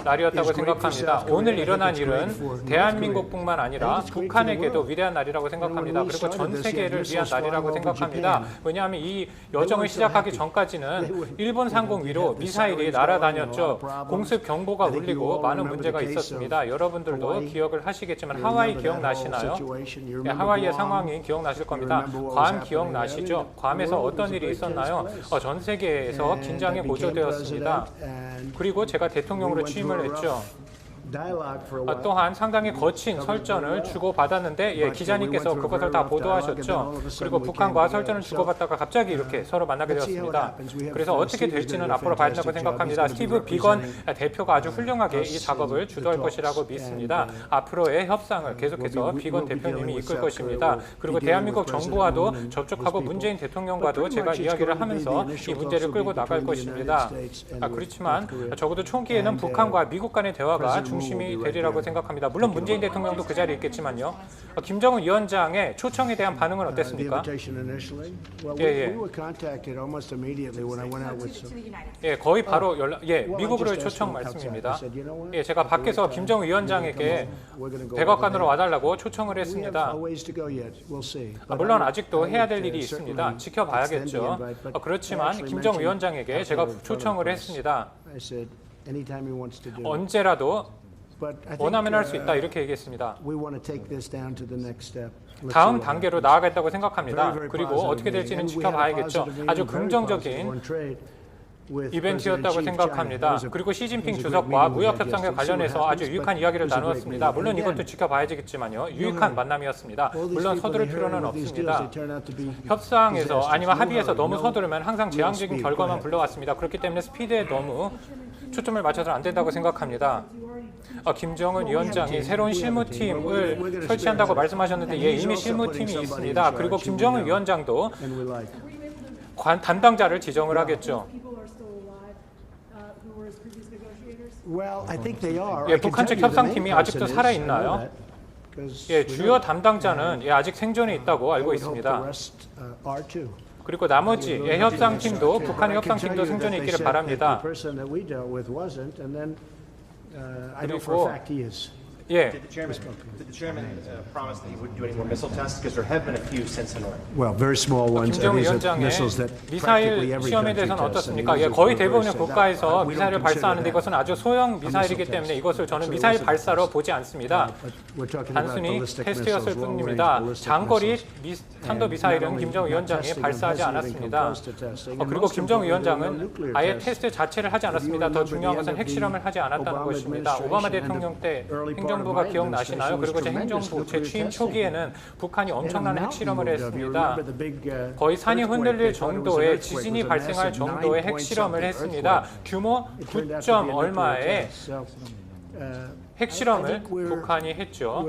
날이었다고 생각합니다. 오늘 일어난 일은 대한민국뿐만 아니라 북한에게도 위대한 날이라고 생각합니다. 그리고 전 세계를 위한 날이라고 생각합니다. 왜냐하면 이 여정을 시작하기 전까지는 일본 상공 위로 미사일이 날아다녔죠. 공습 경보가 울리고 많은 문제가 있었습니다. 여러분들도 기억을 하시겠지만 하와이 기억나시나요? 하와이의 상황이 기억나실 겁니다. 괌 기억나시죠? 괌에서 어떤 일이 있었나요? 전 세계에서 긴장이 고조되었습니다. 그리고 제가 대통령으로 취임을 했죠. 또한 상당히 거친 설전을 주고받았는데 기자님께서 그것을 다 보도하셨죠. 그리고 북한과 설전을 주고받다가 갑자기 이렇게 서로 만나게 되었습니다. 그래서 어떻게 될지는 앞으로 봐야 된다고 생각합니다. 스티브 비건 대표가 아주 훌륭하게 이 작업을 주도할 것이라고 믿습니다. 앞으로의 협상을 계속해서 비건 대표님이 이끌 것입니다. 그리고 대한민국 정부와도 접촉하고 문재인 대통령과도 제가 이야기를 하면서 이 문제를 끌고 나갈 것입니다. 그렇지만 적어도 초기에는 북한과 미국 간의 대화가 중심이 되리라고 생각합니다. 물론 문재인 대통령도 그 자리에 있겠지만요. 김정은 위원장의 초청에 대한 반응은 어땠습니까? 거의 바로 미국으로의 초청 말씀입니다. 제가 밖에서 김정은 위원장에게 백악관으로 와달라고 초청을 했습니다. 물론 아직도 해야 될 일이 있습니다. 지켜봐야겠죠. 그렇지만 김정은 위원장에게 제가 초청을 했습니다. 언제라도 원하면 할 수 있다 이렇게 얘기했습니다. 다음 단계로 나아가겠다고 생각합니다. 그리고 어떻게 될지는 지켜봐야겠죠. 아주 긍정적인 이벤트였다고 생각합니다. 그리고 시진핑 주석과 무역 협상에 관련해서 아주 유익한 이야기를 나누었습니다. 물론 이것도 지켜봐야겠지만요. 유익한 만남이었습니다. 물론 서두를 필요는 없습니다. 협상에서 아니면 합의에서 너무 서두르면 항상 재앙적인 결과만 불러왔습니다. 그렇기 때문에 스피드에 너무 초점을 맞춰서는 안 된다고 생각합니다. 김정은 위원장이 새로운 실무팀을 설치한다고 말씀하셨는데 이미 실무팀이 있습니다. 그리고 김정은 위원장도 담당자를 지정을 하겠죠. 북한 측 협상팀이 아직도 살아있나요? 주요 담당자는 아직 생존해 있다고 알고 있습니다. 그리고 나머지 협상팀도 북한의 협상팀도 생존해 있기를 바랍니다. 그리고 김정은 위원장의 미사일 시험에 대해서는 어떻습니까? 거의 대부분의 국가에서 미사일을 발사하는데 이것은 아주 소형 미사일이기 때문에 이것을 저는 미사일 발사로 보지 않습니다. 단순히 테스트였을 뿐입니다. 장거리 탄도 미사일은 김정은 위원장이 발사하지 않았습니다. 그리고 김정은 위원장은 아예 테스트 자체를 하지 않았습니다. 더 중요한 것은 핵실험을 하지 않았다는 것입니다. 오바마 대통령 때 행정부가 기억나시나요? 그리고 제 행정부, 제 취임 초기에는 북한이 엄청난 핵실험을 했습니다. 거의 산이 흔들릴 정도의 지진이 발생할 정도의 핵실험을 했습니다. 규모 9점 얼마의 핵실험을 북한이 했죠.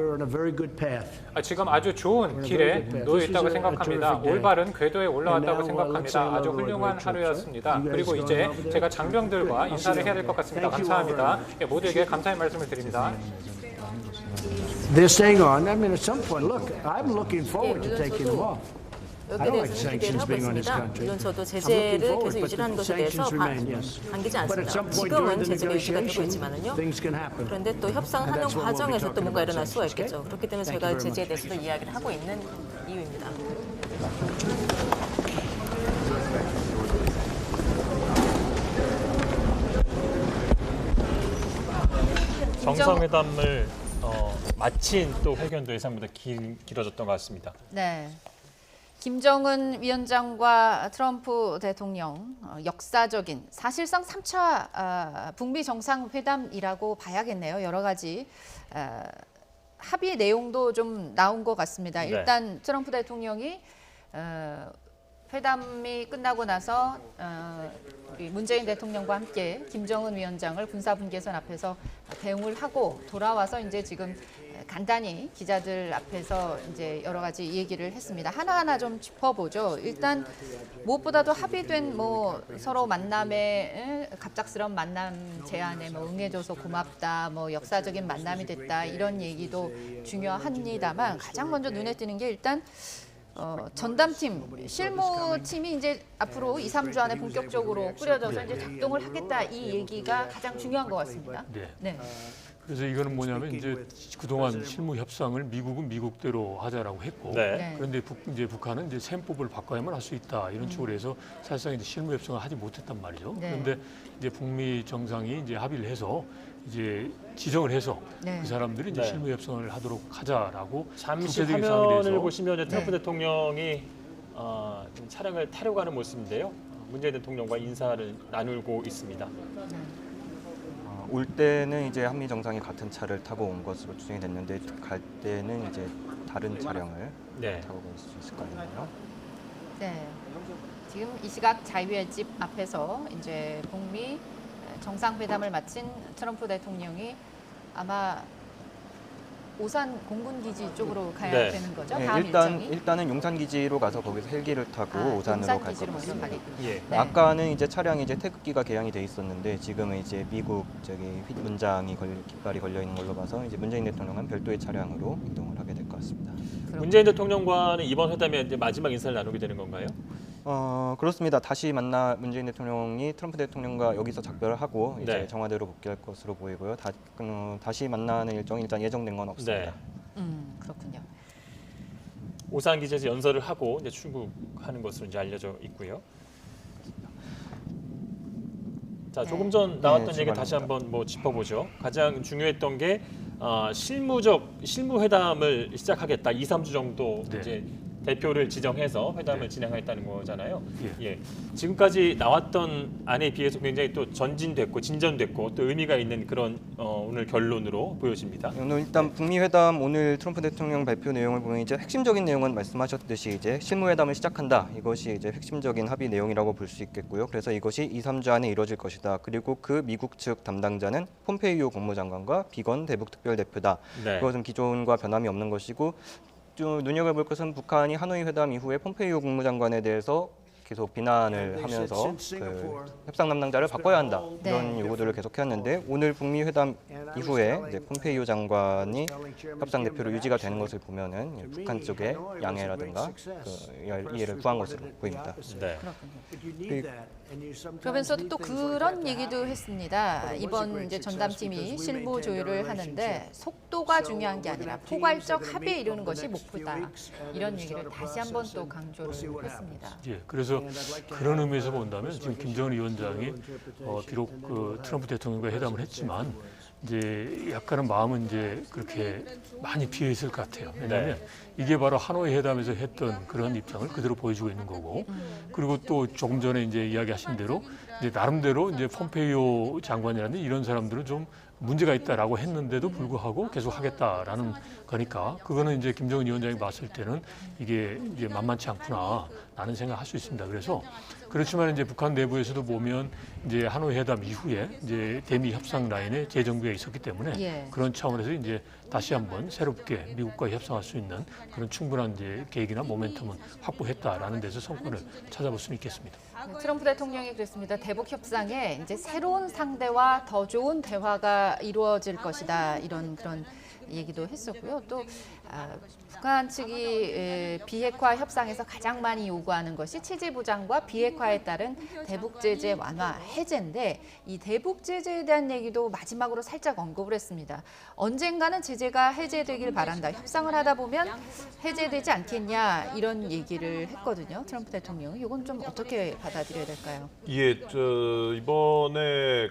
지금 아주 좋은 길에 놓여 있다고 생각합니다. 올바른 궤도에 올라왔다고 생각합니다. 아주 훌륭한 하루였습니다. 그리고 이제 제가 장병들과 인사를 해야 될 것 같습니다. 감사합니다. 모두에게 감사의 말씀을 드립니다. They're staying on. I mean, at some point, look, I'm looking forward to taking them off. 여기에 대해서는 기대를 하고 있습니다. 물론 저도 제재를 계속 유지하는 것에 대해서 반기지 않습니다. 지금은 제재가 유지가 되고 있지만은요. 그런데 또 협상하는 과정에서 또 뭔가 일어날 수가 있겠죠. 그렇기 때문에 제가 제재에 대해서도 이야기를 하고 있는 이유입니다. 정상회담을 마친 또 회견도 예상보다 길어졌던 것 같습니다. 네. 김정은 위원장과 트럼프 대통령 역사적인 사실상 3차 북미 정상회담이라고 봐야겠네요. 여러 가지 합의 내용도 좀 나온 것 같습니다. 일단 트럼프 대통령이 회담이 끝나고 나서 우리 문재인 대통령과 함께 김정은 위원장을 군사분계선 앞에서 대응을 하고 돌아와서 이제 지금 간단히 기자들 앞에서 이제 여러 가지 얘기를 했습니다. 하나하나 좀 짚어보죠. 일단 무엇보다도 합의된 서로 만남에 갑작스러운 만남 제안에 응해줘서 고맙다, 역사적인 만남이 됐다 이런 얘기도 중요합니다만 가장 먼저 눈에 띄는 게 일단 전담팀, 실무팀이 이제 앞으로 2, 3주 안에 본격적으로 꾸려져서 이제 작동을 하겠다 이 얘기가 가장 중요한 것 같습니다. 네. 그래서 이거는 뭐냐면 이제 그동안 실무 협상을 미국은 미국대로 하자라고 했고 그런데 이제 북한은 이제 셈법을 바꿔야만 할 수 있다 이런 쪽으로 해서 사실상 이제 실무 협상을 하지 못했단 말이죠. 그런데 이제 북미 정상이 이제 합의를 해서 이제 지정을 해서 그 사람들이 이제 실무 협상을 하도록 하자라고 잠시 화면을 보시면 트럼프 대통령이 좀 차량을 타려고 하는 모습인데요. 문재인 대통령과 인사를 나누고 있습니다. 올 때는 이제 한미 정상이 같은 차를 타고 온 것으로 추정이 됐는데 갈 때는 이제 다른 차량을 타고 갈 수 있을 거예요. 네. 지금 이 시각 자유의 집 앞에서 이제 북미 정상회담을 마친 트럼프 대통령이 아마 오산 공군기지 쪽으로 가야 되는 거죠? 다음 일단은 용산기지로 가서 거기서 헬기를 타고 오산으로 갈 것 같습니다. 아까는 이제 차량이 이제 태극기가 개양이 돼 있었는데 지금은 이제 미국 휘 문장이 깃발이 걸려 있는 걸로 봐서 이제 문재인 대통령은 별도의 차량으로 이동을 하게 될 것 같습니다. 문재인 대통령과는 이번 회담에 이제 마지막 인사를 나누게 되는 건가요? 그렇습니다. 다시 문재인 대통령이 트럼프 대통령과 여기서 작별을 하고 이제 청와대로 복귀할 것으로 보이고요. 다시 만나는 일정이 일단 예정된 건 없습니다. 그렇군요. 오산 기지에서 연설을 하고 이제 출국하는 것으로 이제 알려져 있고요. 자, 조금 전 나왔던 얘기 다시 한번 짚어보죠. 가장 중요했던 게 실무 회담을 시작하겠다. 2, 3주 정도 이제 대표를 지정해서 회담을 진행하겠다는 거잖아요. 예. 지금까지 나왔던 안에 비해서 굉장히 또 전진됐고 진전됐고 또 의미가 있는 그런 오늘 결론으로 보여집니다. 오늘 일단 북미 회담 오늘 트럼프 대통령 발표 내용을 보면 이제 핵심적인 내용은 말씀하셨듯이 이제 실무 회담을 시작한다. 이것이 이제 핵심적인 합의 내용이라고 볼 수 있겠고요. 그래서 이것이 2, 3주 안에 이루어질 것이다. 그리고 그 미국 측 담당자는 폼페이오 국무장관과 비건 대북 특별대표다. 네. 이것은 기존과 변함이 없는 것이고 좀 눈여겨볼 것은 북한이 하노이 회담 이후에 폼페이오 국무장관에 대해서 계속 비난을 하면서 그 협상 담당자를 바꿔야 한다 이런 요구들을 계속해왔는데 오늘 북미 회담 이후에 이제 폼페이오 장관이 협상 대표로 유지가 되는 것을 보면은 북한 쪽의 양해라든가 그 이해를 구한 것으로 보입니다. 네. 그러면서도 또 그런 얘기도 했습니다. 이번 이제 전담팀이 실무 조율을 하는데 속도가 중요한 게 아니라 포괄적 합의에 이루는 것이 목표다. 이런 얘기를 다시 한번 또 강조를 했습니다. 예, 그래서 그런 의미에서 본다면 지금 김정은 위원장이 비록 그 트럼프 대통령과 회담을 했지만 이제 약간은 마음은 이제 그렇게 많이 비어 있을 것 같아요. 왜냐하면 이게 바로 하노이 회담에서 했던 그런 입장을 그대로 보여주고 있는 거고, 그리고 또 조금 전에 이제 이야기하신 대로 이제 나름대로 이제 폼페이오 장관이라는 이런 사람들은 좀 문제가 있다라고 했는데도 불구하고 계속 하겠다라는 거니까 그거는 이제 김정은 위원장이 봤을 때는 이게 이제 만만치 않구나라는 생각할 수 있습니다. 그래서 그렇지만 이제 북한 내부에서도 보면 이제 하노이 회담 이후에 이제 대미 협상 라인에 재정비가 있었기 때문에 그런 차원에서 이제 다시 한번 새롭게 미국과 협상할 수 있는 그런 충분한 이제 계획이나 모멘텀은 확보했다라는 데서 성과를 찾아볼 수는 있겠습니다. 트럼프 대통령이 그랬습니다. 대북 협상에 이제 새로운 상대와 더 좋은 대화가 이루어질 것이다. 이런 그런 얘기도 했었고요. 또 북한 측이 비핵화 협상에서 가장 많이 요구하는 것이 체제 보장과 비핵화에 따른 대북 제재 완화 해제인데 이 대북 제재에 대한 얘기도 마지막으로 살짝 언급을 했습니다. 언젠가는 제재가 해제되길 바란다. 협상을 하다 보면 해제되지 않겠냐 이런 얘기를 했거든요. 트럼프 대통령은 이건 좀 어떻게 받아들여야 될까요? 예, 이번에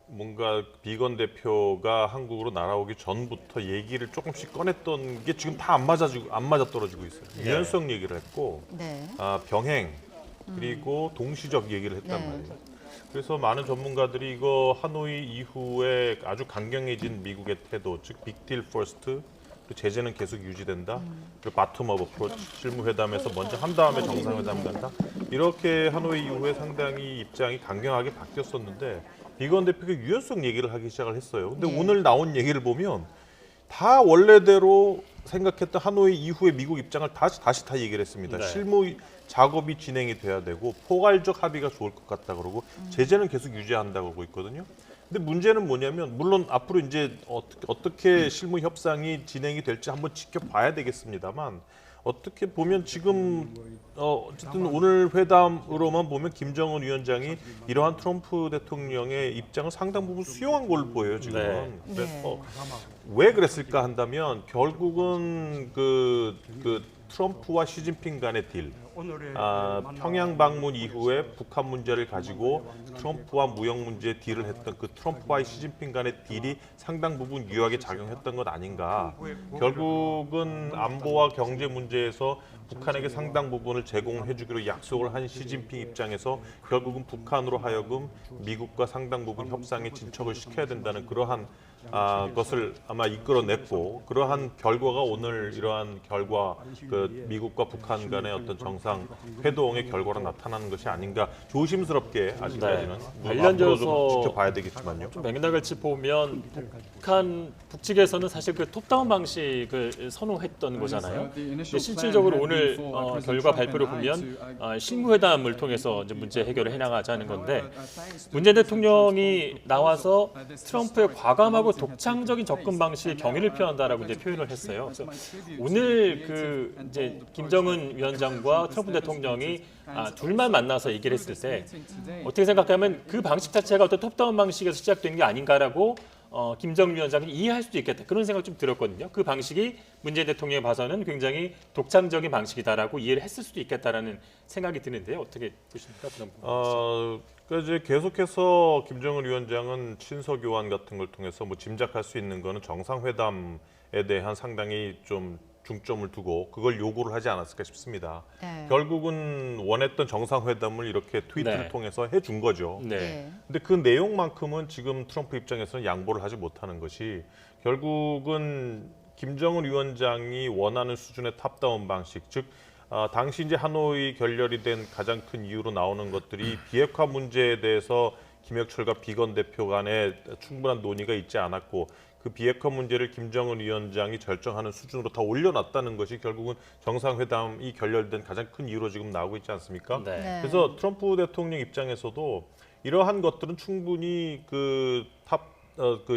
뭔가 비건 대표가 한국으로 날아오기 전부터 얘기를 조금씩 꺼냈던 게 지금 다 안 맞아 떨어지고 있어요. 유연성 얘기를 했고, 병행 그리고 동시적 얘기를 했단 말이에요. 그래서 많은 전문가들이 이거 하노이 이후에 아주 강경해진 미국의 태도, 즉 빅딜 퍼스트, 그리고 제재는 계속 유지된다. 그리고 바텀업 어프로치, 실무회담에서 먼저 한 다음에 정상회담 간다. 이렇게 하노이 이후에 상당히 입장이 강경하게 바뀌었었는데 비건 대표가 유연성 얘기를 하기 시작을 했어요. 근데 오늘 나온 얘기를 보면 다 원래대로 생각했던 하노이 이후에 미국 입장을 다시 다 얘기를 했습니다. 실무 작업이 진행이 돼야 되고 포괄적 합의가 좋을 것 같다 그러고 제재는 계속 유지한다고 하고 있거든요. 근데 문제는 뭐냐면 물론 앞으로 이제 어떻게 실무 협상이 진행이 될지 한번 지켜봐야 되겠습니다만 어떻게 보면 지금 어쨌든 오늘 회담으로만 보면 김정은 위원장이 이러한 트럼프 대통령의 입장을 상당 부분 수용한 걸로 보여요 지금. 그래서 왜 그랬을까 한다면 결국은 그 트럼프와 시진핑 간의 딜, 평양 방문 이후에 북한 문제를 가지고 트럼프와 무역 문제 딜을 했던 그 트럼프와 시진핑 간의 딜이 상당 부분 유효하게 작용했던 것 아닌가. 결국은 안보와 경제 문제에서 북한에게 상당 부분을 제공해주기로 약속을 한 시진핑 입장에서 결국은 북한으로 하여금 미국과 상당 부분 협상에 진척을 시켜야 된다는 그러한 것을 아마 이끌어냈고 그러한 결과가 오늘 이러한 결과 그 미국과 북한 간의 어떤 정상 회동의 결과로 나타나는 것이 아닌가 조심스럽게 아직까지는 관련돼서 좀 지켜봐야 되겠지만요. 좀 맥락을 짚어보면 북한 북측에서는 사실 그 톱다운 방식을 선호했던 거잖아요. 근데 실질적으로 오늘 결과 발표를 보면 실무회담을 통해서 이제 문제 해결을 해나가자는 건데 문재인 대통령이 나와서 트럼프의 과감하고 독창적인 접근 방식에 경의를 표한다라고 이제 표현을 했어요. 그래서 오늘 그 이제 김정은 위원장과 트럼프 대통령이 둘만 만나서 얘기를 했을 때 어떻게 생각하면 그 방식 자체가 어떤 톱다운 방식에서 시작된 게 아닌가라고 김정은 위원장이 이해할 수도 있겠다. 그런 생각 좀 들었거든요. 그 방식이 문재인 대통령에 봐서는 굉장히 독창적인 방식이다라고 이해를 했을 수도 있겠다라는 생각이 드는데요. 어떻게 보십니까? 그런 부분. 그러니까 이제 계속해서 김정은 위원장은 친서 교환 같은 걸 통해서 뭐 짐작할 수 있는 거는 정상회담에 대한 상당히 좀 중점을 두고 그걸 요구를 하지 않았을까 싶습니다. 네. 결국은 원했던 정상회담을 이렇게 트위터를 네. 통해서 해준 거죠. 네. 근데 그 내용만큼은 지금 트럼프 입장에서는 양보를 하지 못하는 것이 결국은 김정은 위원장이 원하는 수준의 탑다운 방식, 즉 당시 이제 하노이 결렬이 된 가장 큰 이유로 나오는 것들이 비핵화 문제에 대해서 김혁철과 비건 대표 간에 충분한 논의가 있지 않았고 그 비핵화 문제를 김정은 위원장이 결정하는 수준으로 다 올려놨다는 것이 결국은 정상회담이 결렬된 가장 큰 이유로 지금 나오고 있지 않습니까? 네. 네. 그래서 트럼프 대통령 입장에서도 이러한 것들은 충분히 그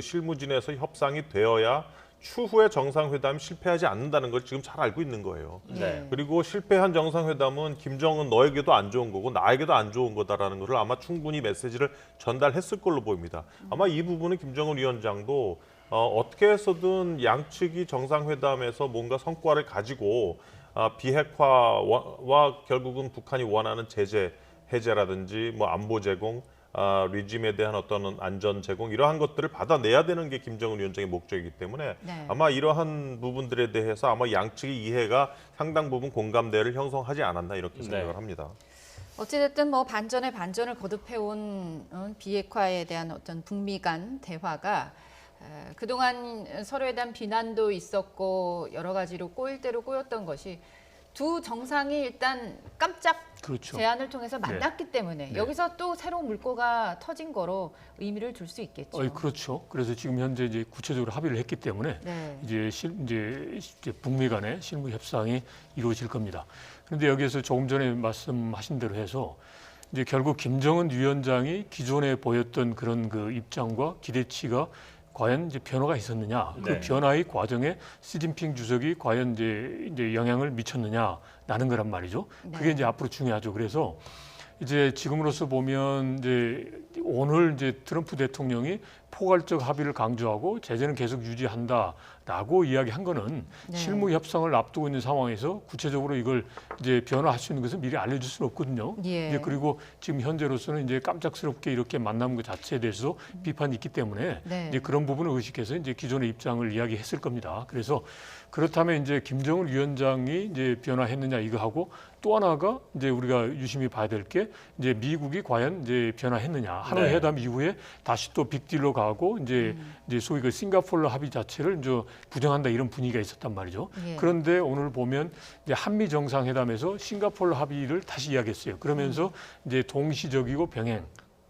실무진에서 협상이 되어야 추후에 정상회담이 실패하지 않는다는 걸 지금 잘 알고 있는 거예요. 네. 그리고 실패한 정상회담은 김정은 너에게도 안 좋은 거고 나에게도 안 좋은 거다라는 것을 아마 충분히 메시지를 전달했을 걸로 보입니다. 아마 이 부분은 김정은 위원장도 어떻게 해서든 양측이 정상회담에서 뭔가 성과를 가지고 비핵화와 결국은 북한이 원하는 제재 해제라든지 뭐 안보 제공, 리짐에 대한 어떤 안전 제공 이러한 것들을 받아내야 되는 게 김정은 위원장의 목적이기 때문에 네. 아마 이러한 부분들에 대해서 아마 양측의 이해가 상당 부분 공감대를 형성하지 않았나 이렇게 생각을 합니다. 어찌됐든 뭐 반전에 반전을 거듭해온 비핵화에 대한 어떤 북미 간 대화가 그동안 서로에 대한 비난도 있었고 여러 가지로 꼬일 대로 꼬였던 것이 두 정상이 일단 깜짝 그렇죠. 제안을 통해서 만났기 때문에 네. 여기서 또 새로운 물꼬가 터진 거로 의미를 둘 수 있겠죠. 그렇죠. 그래서 지금 현재 이제 구체적으로 합의를 했기 때문에 네. 이제 북미 간의 실무 협상이 이루어질 겁니다. 그런데 여기에서 조금 전에 말씀하신 대로 해서 이제 결국 김정은 위원장이 기존에 보였던 그런 그 입장과 기대치가 과연 이제 변화가 있었느냐, 그 네. 변화의 과정에 시진핑 주석이 과연 이제 영향을 미쳤느냐라는 거란 말이죠. 그게 네. 이제 앞으로 중요하죠. 그래서 이제 지금으로서 보면 이제 오늘 이제 트럼프 대통령이 포괄적 합의를 강조하고 제재는 계속 유지한다라고 이야기한 거는 네. 실무 협상을 앞두고 있는 상황에서 구체적으로 이걸 이제 변화할 수 있는 것을 미리 알려줄 수는 없거든요. 예. 이제 그리고 지금 현재로서는 이제 깜짝스럽게 이렇게 만난 것 자체에 대해서 비판이 있기 때문에 네. 이제 그런 부분을 의식해서 이제 기존의 입장을 이야기했을 겁니다. 그래서 그렇다면 이제 김정은 위원장이 이제 변화했느냐 이거 하고 또 하나가 이제 우리가 유심히 봐야 될 게 이제 미국이 과연 이제 변화했느냐 하노이 네. 회담 이후에 다시 또 빅딜로 가고 이제 소위 그 싱가포르 합의 자체를 이제 부정한다 이런 분위기가 있었단 말이죠. 예. 그런데 오늘 보면 이제 한미 정상회담에서 싱가포르 합의를 다시 이야기했어요. 그러면서 이제 동시적이고 병행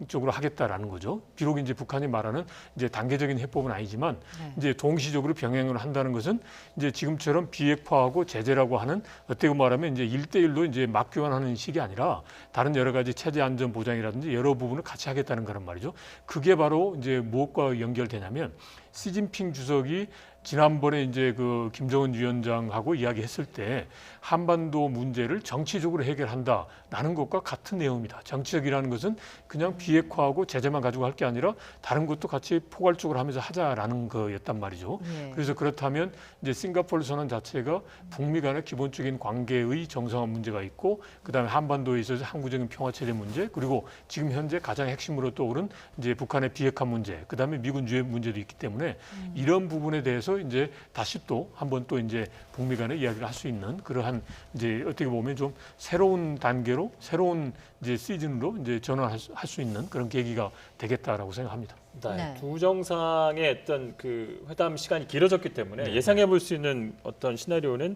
쪽으로 하겠다라는 거죠. 비록 이제 북한이 말하는 이제 단계적인 해법은 아니지만 네. 이제 동시적으로 병행을 한다는 것은 이제 지금처럼 비핵화하고 제재라고 하는 어떻게 말하면 이제 1대1로 이제 막 교환하는 식이 아니라 다른 여러 가지 체제 안전 보장이라든지 여러 부분을 같이 하겠다는 거란 말이죠. 그게 바로 이제 무엇과 연결되냐면 시진핑 주석이 지난번에 이제 그 김정은 위원장하고 이야기했을 때 한반도 문제를 정치적으로 해결한다라는 것과 같은 내용입니다. 정치적이라는 것은 그냥 비핵화하고 제재만 가지고 할 게 아니라 다른 것도 같이 포괄적으로 하면서 하자라는 거였단 말이죠. 예. 그래서 그렇다면 이제 싱가포르 선언 자체가 북미 간의 기본적인 관계의 정상화 문제가 있고 그다음에 한반도에 있어서 항구적인 평화 체제 문제 그리고 지금 현재 가장 핵심으로 떠오른 이제 북한의 비핵화 문제 그다음에 미군 주해 문제도 있기 때문에 이런 부분에 대해서 이제 다시 또 한번 또 이제 북미 간의 이야기를 할 수 있는 그러한 이제 어떻게 보면 좀 새로운 단계로 새로운 이제 시즌으로 이제 전환할 수 있는 그런 계기가 되겠다라고 생각합니다. 네. 두 정상의 어떤 그 회담 시간이 길어졌기 때문에 예상해 볼 수 있는 어떤 시나리오는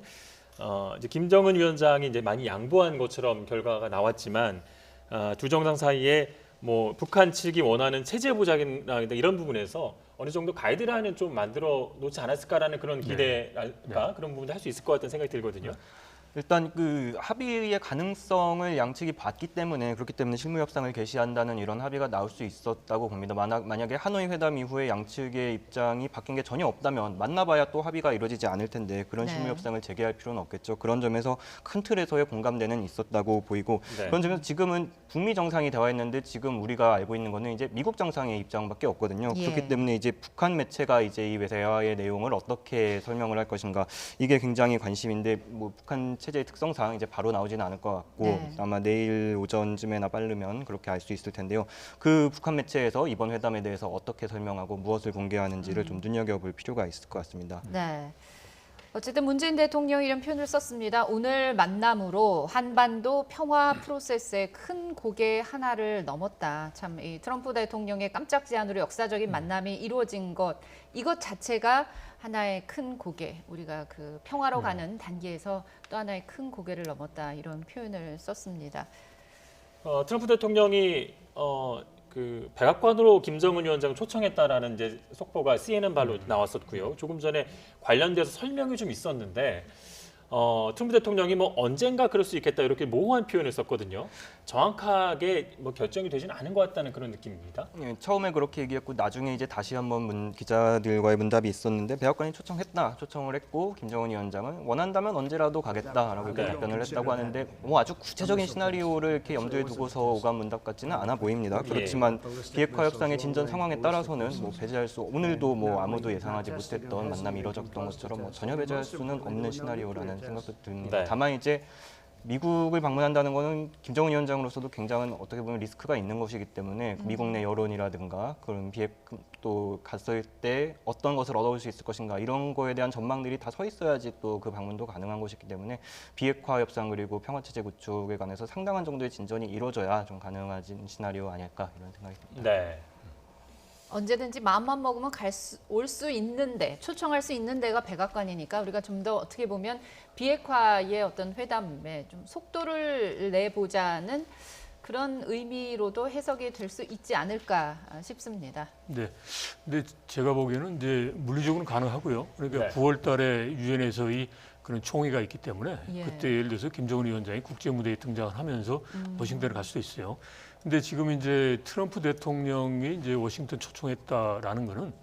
이제 김정은 위원장이 이제 많이 양보한 것처럼 결과가 나왔지만 두 정상 사이에 뭐 북한 측이 원하는 체제 보장이나 이런 부분에서 어느 정도 가이드라인은 좀 만들어 놓지 않았을까라는 그런 기대랄까 그런 부분도 할 수 있을 것 같다는 생각이 들거든요. 일단 그 합의의 가능성을 양측이 봤기 때문에 그렇기 때문에 실무 협상을 개시한다는 이런 합의가 나올 수 있었다고 봅니다. 만약에 하노이 회담 이후에 양측의 입장이 바뀐 게 전혀 없다면 만나봐야 또 합의가 이루어지지 않을 텐데 그런 네. 실무 협상을 재개할 필요는 없겠죠. 그런 점에서 큰 틀에서의 공감대는 있었다고 보이고 네. 그런 점에서 지금은 북미 정상이 대화했는데 지금 우리가 알고 있는 거는 이제 미국 정상의 입장밖에 없거든요. 예. 그렇기 때문에 이제 북한 매체가 이제 이 대화의 내용을 어떻게 설명을 할 것인가 이게 굉장히 관심인데 뭐 북한 체제의 특성상 이제 바로 나오지는 않을 것 같고 네. 아마 내일 오전쯤에나 빠르면 그렇게 알 수 있을 텐데요. 그 북한 매체에서 이번 회담에 대해서 어떻게 설명하고 무엇을 공개하는지를 좀 눈여겨볼 필요가 있을 것 같습니다. 네. 어쨌든 문재인 대통령이 이런 표현을 썼습니다. 오늘 만남으로 한반도 평화 프로세스의 큰 고개 하나를 넘었다. 참 이 트럼프 대통령의 깜짝 제안으로 역사적인 만남이 이루어진 것, 이것 자체가 하나의 큰 고개, 우리가 그 평화로 가는 단계에서 또 하나의 큰 고개를 넘었다. 이런 표현을 썼습니다. 트럼프 대통령이 그 백악관으로 김정은 위원장을 초청했다라는 이제 속보가 CNN 발로 나왔었고요. 조금 전에 관련돼서 설명이 좀 있었는데 트럼프 대통령이 뭐 언젠가 그럴 수 있겠다 이렇게 모호한 표현을 썼거든요. 정확하게 뭐 결정이 되지는 않은 것 같다는 그런 느낌입니다. 예, 처음에 그렇게 얘기했고 나중에 이제 다시 한번 기자들과의 문답이 있었는데 백악관이 초청을 했고 김정은 위원장은 원한다면 언제라도 가겠다라고 이렇게 답변을 했다고 하는데 뭐 아주 구체적인 시나리오를 이렇게 염두에 두고서 오간 문답 같지는 않아 보입니다. 그렇지만 비핵화 협상의 진전 상황에 따라서는 뭐 배제할 수 오늘도 뭐 아무도 예상하지 못했던 만남이 이뤄졌던 것처럼 뭐 전혀 배제할 수는 없는 시나리오라는 생각도 듭니다. 네. 다만 이제 미국을 방문한다는 것은 김정은 위원장으로서도 굉장한 어떻게 보면 리스크가 있는 것이기 때문에 미국 내 여론이라든가 그런 비핵 또 갔을 때 어떤 것을 얻어올 수 있을 것인가 이런 거에 대한 전망들이 다 서 있어야지 또 그 방문도 가능한 것이기 때문에 비핵화 협상 그리고 평화체제 구축에 관해서 상당한 정도의 진전이 이루어져야 좀 가능한 시나리오 아닐까 이런 생각이 듭니다. 네. 언제든지 마음만 먹으면 올 수 있는데 초청할 수 있는 데가 백악관이니까 우리가 좀 더 어떻게 보면 비핵화의 어떤 회담에 좀 속도를 내보자는 그런 의미로도 해석이 될 수 있지 않을까 싶습니다. 네. 근데 제가 보기에는 이제 물리적으로는 가능하고요. 그러니까 네. 9월달에 유엔에서의 그런 총회가 있기 때문에 예. 그때 예를 들어서 김정은 위원장이 국제 무대에 등장을 하면서 워싱턴에 갈 수도 있어요. 근데 지금 이제 트럼프 대통령이 이제 워싱턴 초청했다라는 거는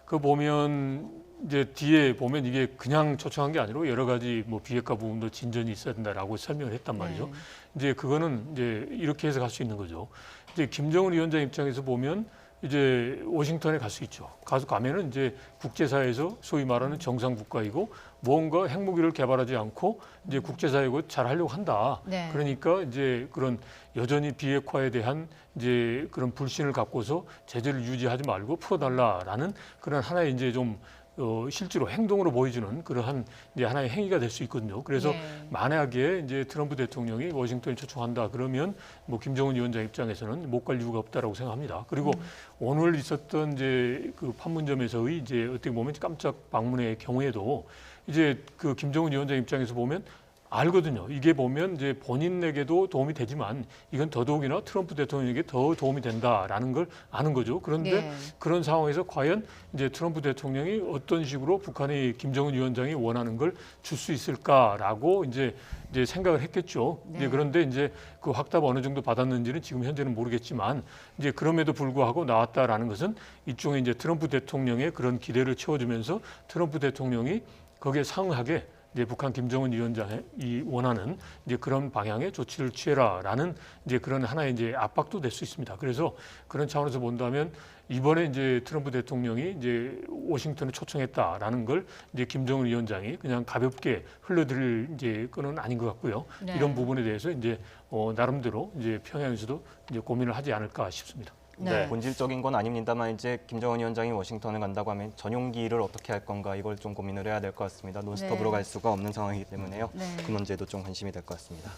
그 보면 이제 뒤에 보면 이게 그냥 초청한 게 아니라 여러 가지 뭐 비핵화 부분도 진전이 있어야 된다라고 설명을 했단 말이죠. 네. 이제 그거는 이제 이렇게 해서 갈 수 있는 거죠. 이제 김정은 위원장 입장에서 보면 이제 워싱턴에 갈 수 있죠. 가면은 이제 국제사회에서 소위 말하는 정상 국가이고 뭔가 핵무기를 개발하지 않고 이제 국제사회고 잘 하려고 한다. 네. 그러니까 이제 그런 여전히 비핵화에 대한 이제 그런 불신을 갖고서 제재를 유지하지 말고 풀어달라라는 그런 하나의 이제 좀 실제로 행동으로 보여주는 그러한 이제 하나의 행위가 될 수 있거든요. 그래서 네. 만약에 이제 트럼프 대통령이 워싱턴에 초청한다 그러면 뭐 김정은 위원장 입장에서는 못 갈 이유가 없다라고 생각합니다. 그리고 오늘 있었던 이제 그 판문점에서의 이제 어떻게 보면 깜짝 방문의 경우에도 이제 그 김정은 위원장 입장에서 보면 알거든요. 이게 보면 이제 본인에게도 도움이 되지만 이건 더더욱이나 트럼프 대통령에게 더 도움이 된다라는 걸 아는 거죠. 그런데 네. 그런 상황에서 과연 이제 트럼프 대통령이 어떤 식으로 북한의 김정은 위원장이 원하는 걸 줄 수 있을까라고 이제 생각을 했겠죠. 네. 이제 그런데 이제 그 확답 어느 정도 받았는지는 지금 현재는 모르겠지만 이제 그럼에도 불구하고 나왔다라는 것은 일종의 이제 트럼프 대통령의 그런 기대를 채워주면서 트럼프 대통령이 거기에 상응하게 이제 북한 김정은 위원장이 원하는 이제 그런 방향의 조치를 취해라라는 이제 그런 하나의 이제 압박도 될 수 있습니다. 그래서 그런 차원에서 본다면 이번에 이제 트럼프 대통령이 이제 워싱턴에 초청했다라는 걸 이제 김정은 위원장이 그냥 가볍게 흘러들일 이제 거는 아닌 것 같고요. 네. 이런 부분에 대해서 이제 나름대로 이제 평양에서도 이제 고민을 하지 않을까 싶습니다. 네. 본질적인 건 아닙니다만 이제 김정은 위원장이 워싱턴을 간다고 하면 전용기를 어떻게 할 건가 이걸 좀 고민을 해야 될 것 같습니다. 논스톱으로 네. 갈 수가 없는 상황이기 때문에요. 네. 그 문제도 좀 관심이 될 것 같습니다.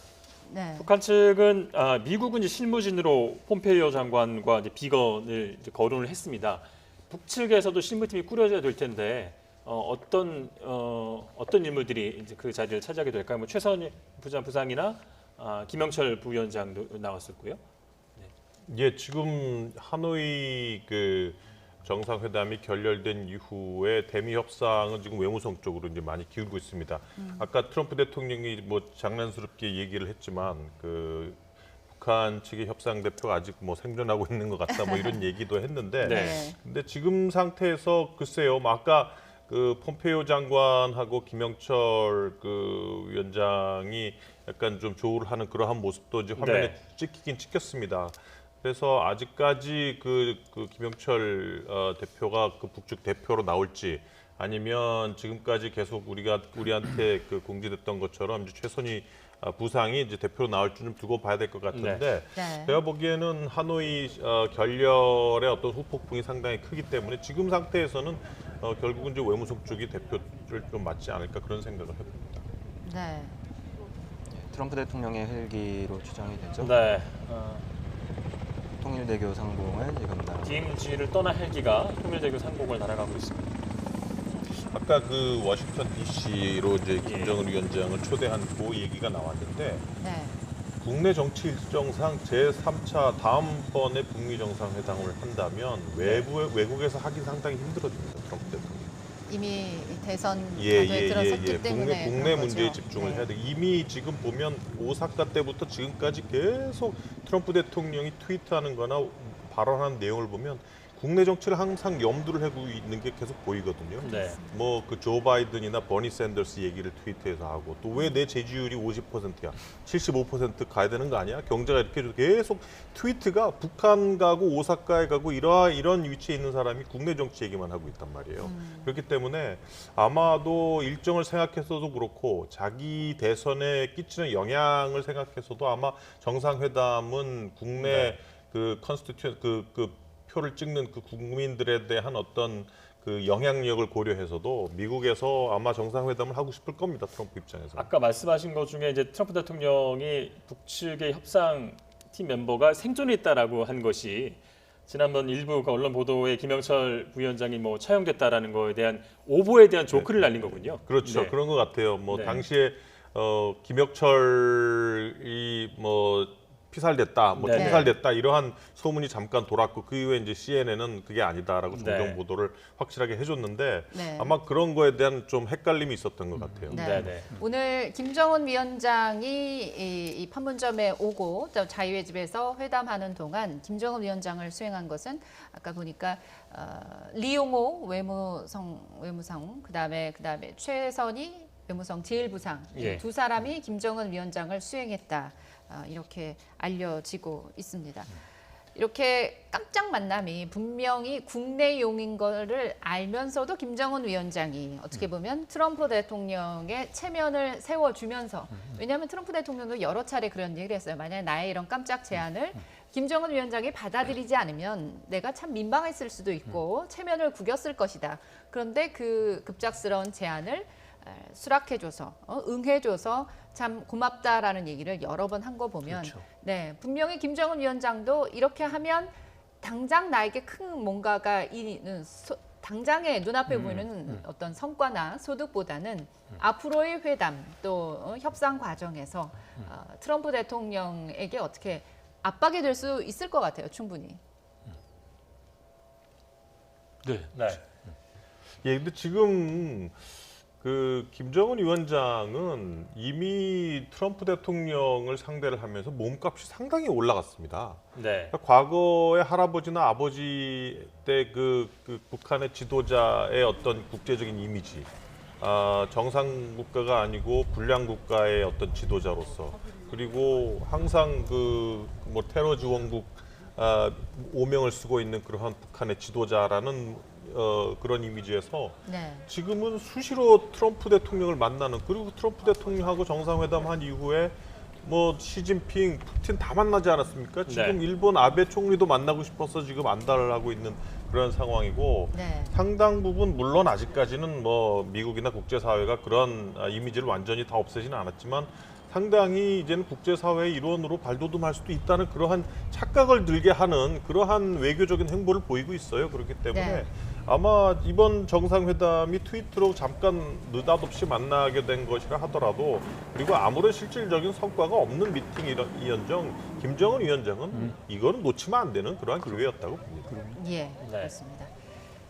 네. 북한 측은 미국은 이제 실무진으로 폼페이오 장관과 이제 비건을 이제 거론을 했습니다. 북측에서도 실무팀이 꾸려져야 될 텐데 어떤 인물들이 이제 그 자리를 차지하게 될까요? 뭐 최선희 부장이나 김영철 부위원장도 나왔었고요. 예, 지금 하노이 그 정상회담이 결렬된 이후에 대미 협상은 지금 외무성 쪽으로 이제 많이 기울고 있습니다. 아까 트럼프 대통령이 뭐 장난스럽게 얘기를 했지만 그 북한 측의 협상 대표가 아직 뭐 생존하고 있는 것 같다 뭐 이런 얘기도 했는데, 네. 근데 지금 상태에서 글쎄요, 뭐 아까 그 폼페이오 장관하고 김영철 그 위원장이 약간 좀 조우를 하는 그러한 모습도 이제 화면에 네. 찍히긴 찍혔습니다. 그래서 아직까지 그 김영철 대표가 그 북측 대표로 나올지 아니면 지금까지 계속 우리한테 그 공지됐던 것처럼 이제 최선희 부상이 이제 대표로 나올 줄 좀 두고 봐야 될 것 같은데 네. 제가 보기에는 하노이 결렬의 어떤 후폭풍이 상당히 크기 때문에 지금 상태에서는 결국은 이제 외무성 쪽이 대표를 좀 맡지 않을까 그런 생각을 해봅니다. 네. 트럼프 대통령의 헬기로 추정이 되죠. 네. 통일대교 상공을 지금 DMZ를 떠난 헬기가 통일대교 상공을 날아가고 있습니다. 아까 그 워싱턴 D.C.로 이제 김정은 위원장을 초대한 그 얘기가 나왔는데 네. 국내 정치 일정상 제3차 다음번에 북미 정상회담을 한다면 외국에서 하기 상당히 힘들어집니다. 트럼프 대통령. 이미 대선 과도에 들어섰기 때문에 국내 그런 문제에 거죠. 집중을 네. 해야 돼. 이미 지금 보면 오사카 때부터 지금까지 계속 트럼프 대통령이 트위트하는 거나 발언하는 내용을 보면 국내 정치를 항상 염두를 하고 있는 게 계속 보이거든요. 네. 뭐 그 조 바이든이나 버니 샌더스 얘기를 트위터에서 하고 또 왜 내 지지율이 50%야? 75% 가야 되는 거 아니야? 경제가 이렇게 계속 트위트가 북한 가고 오사카에 가고 이런 위치에 있는 사람이 국내 정치 얘기만 하고 있단 말이에요. 그렇기 때문에 아마도 일정을 생각해서도 그렇고 자기 대선에 끼치는 영향을 생각해서도 아마 정상회담은 국내 그 컨스티튜 그 표를 찍는 그 국민들에 대한 어떤 그 영향력을 고려해서도 미국에서 아마 정상회담을 하고 싶을 겁니다. 트럼프 입장에서. 아까 말씀하신 것 중에 이제 트럼프 대통령이 북측의 협상팀 멤버가 생존해 있다라고 한 것이 지난번 일부 언론 보도에 김영철 부위원장이 뭐 처형됐다라는 거에 대한 오보에 대한 조크를 날린 거군요. 그렇죠. 네. 그런 것 같아요. 뭐 네. 당시에 김혁철이 뭐 피살됐다, 뭐 네. 총살됐다 이러한 소문이 잠깐 돌았고 그 이후에 이제 CNN은 그게 아니다라고 네. 정정 보도를 확실하게 해줬는데 네. 아마 그런 거에 대한 좀 헷갈림이 있었던 것 같아요. 네. 네. 오늘 김정은 위원장이 이 판문점에 오고 또 자유의 집에서 회담하는 동안 김정은 위원장을 수행한 것은 아까 보니까 리용호 외무성 그다음에 최선희 외무성 제1부상 예. 두 사람이 김정은 위원장을 수행했다. 이렇게 알려지고 있습니다. 이렇게 깜짝 만남이 분명히 국내용인 거를 알면서도 김정은 위원장이 어떻게 보면 트럼프 대통령의 체면을 세워주면서 왜냐하면 트럼프 대통령도 여러 차례 그런 얘기를 했어요. 만약에 나의 이런 깜짝 제안을 김정은 위원장이 받아들이지 않으면 내가 참 민망했을 수도 있고 체면을 구겼을 것이다. 그런데 그 급작스러운 제안을 수락해줘서 응해줘서 참 고맙다라는 얘기를 여러 번 한 거 보면 그렇죠. 네, 분명히 김정은 위원장도 이렇게 하면 당장 나에게 큰 뭔가가 당장에 눈앞에 보이는 어떤 성과나 소득보다는 앞으로의 회담 또 협상 과정에서 트럼프 대통령에게 어떻게 압박이 될 수 있을 것 같아요. 충분히. 네. 네. 예, 근데 지금 그 김정은 위원장은 이미 트럼프 대통령을 상대를 하면서 몸값이 상당히 올라갔습니다. 네. 그러니까 과거의 할아버지나 아버지 때 그 북한의 지도자의 어떤 국제적인 이미지, 정상 국가가 아니고 불량 국가의 어떤 지도자로서 그리고 항상 그 뭐 테러 지원국 오명을 쓰고 있는 그러한 북한의 지도자라는 그런 이미지에서 네. 지금은 수시로 트럼프 대통령을 만나는 그리고 트럼프 대통령하고 정상회담 한 이후에 뭐 시진핑, 푸틴 다 만나지 않았습니까? 지금 네. 일본 아베 총리도 만나고 싶어서 지금 안달을 하고 있는 그런 상황이고 네. 상당 부분 물론 아직까지는 뭐 미국이나 국제사회가 그런 이미지를 완전히 다 없애지는 않았지만 상당히 이제는 국제사회의 일원으로 발돋움할 수도 있다는 그러한 착각을 들게 하는 그러한 외교적인 행보를 보이고 있어요. 그렇기 때문에 네. 아마 이번 정상회담이 트위터로 잠깐 느닷없이 만나게 된 것이라 하더라도 그리고 아무런 실질적인 성과가 없는 미팅이언정 김정은 위원장은 이거는 놓치면 안 되는 그러한 기회였다고 봅니다. 예, 그렇습니다.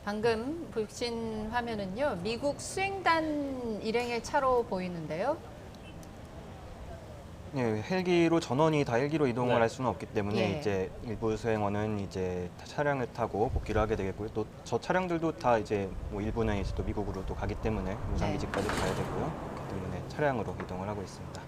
방금 보신 화면은요, 미국 수행단 일행의 차로 보이는데요. 예, 헬기로 전원이 다 헬기로 이동을 네. 할 수는 없기 때문에 예. 이제 일부 수행원은 이제 차량을 타고 복귀를 하게 되겠고요. 또 저 차량들도 다 이제 뭐 일부는 이제 또 미국으로 또 가기 때문에 무상기지까지 가야 되고요. 그렇기 때문에 차량으로 이동을 하고 있습니다.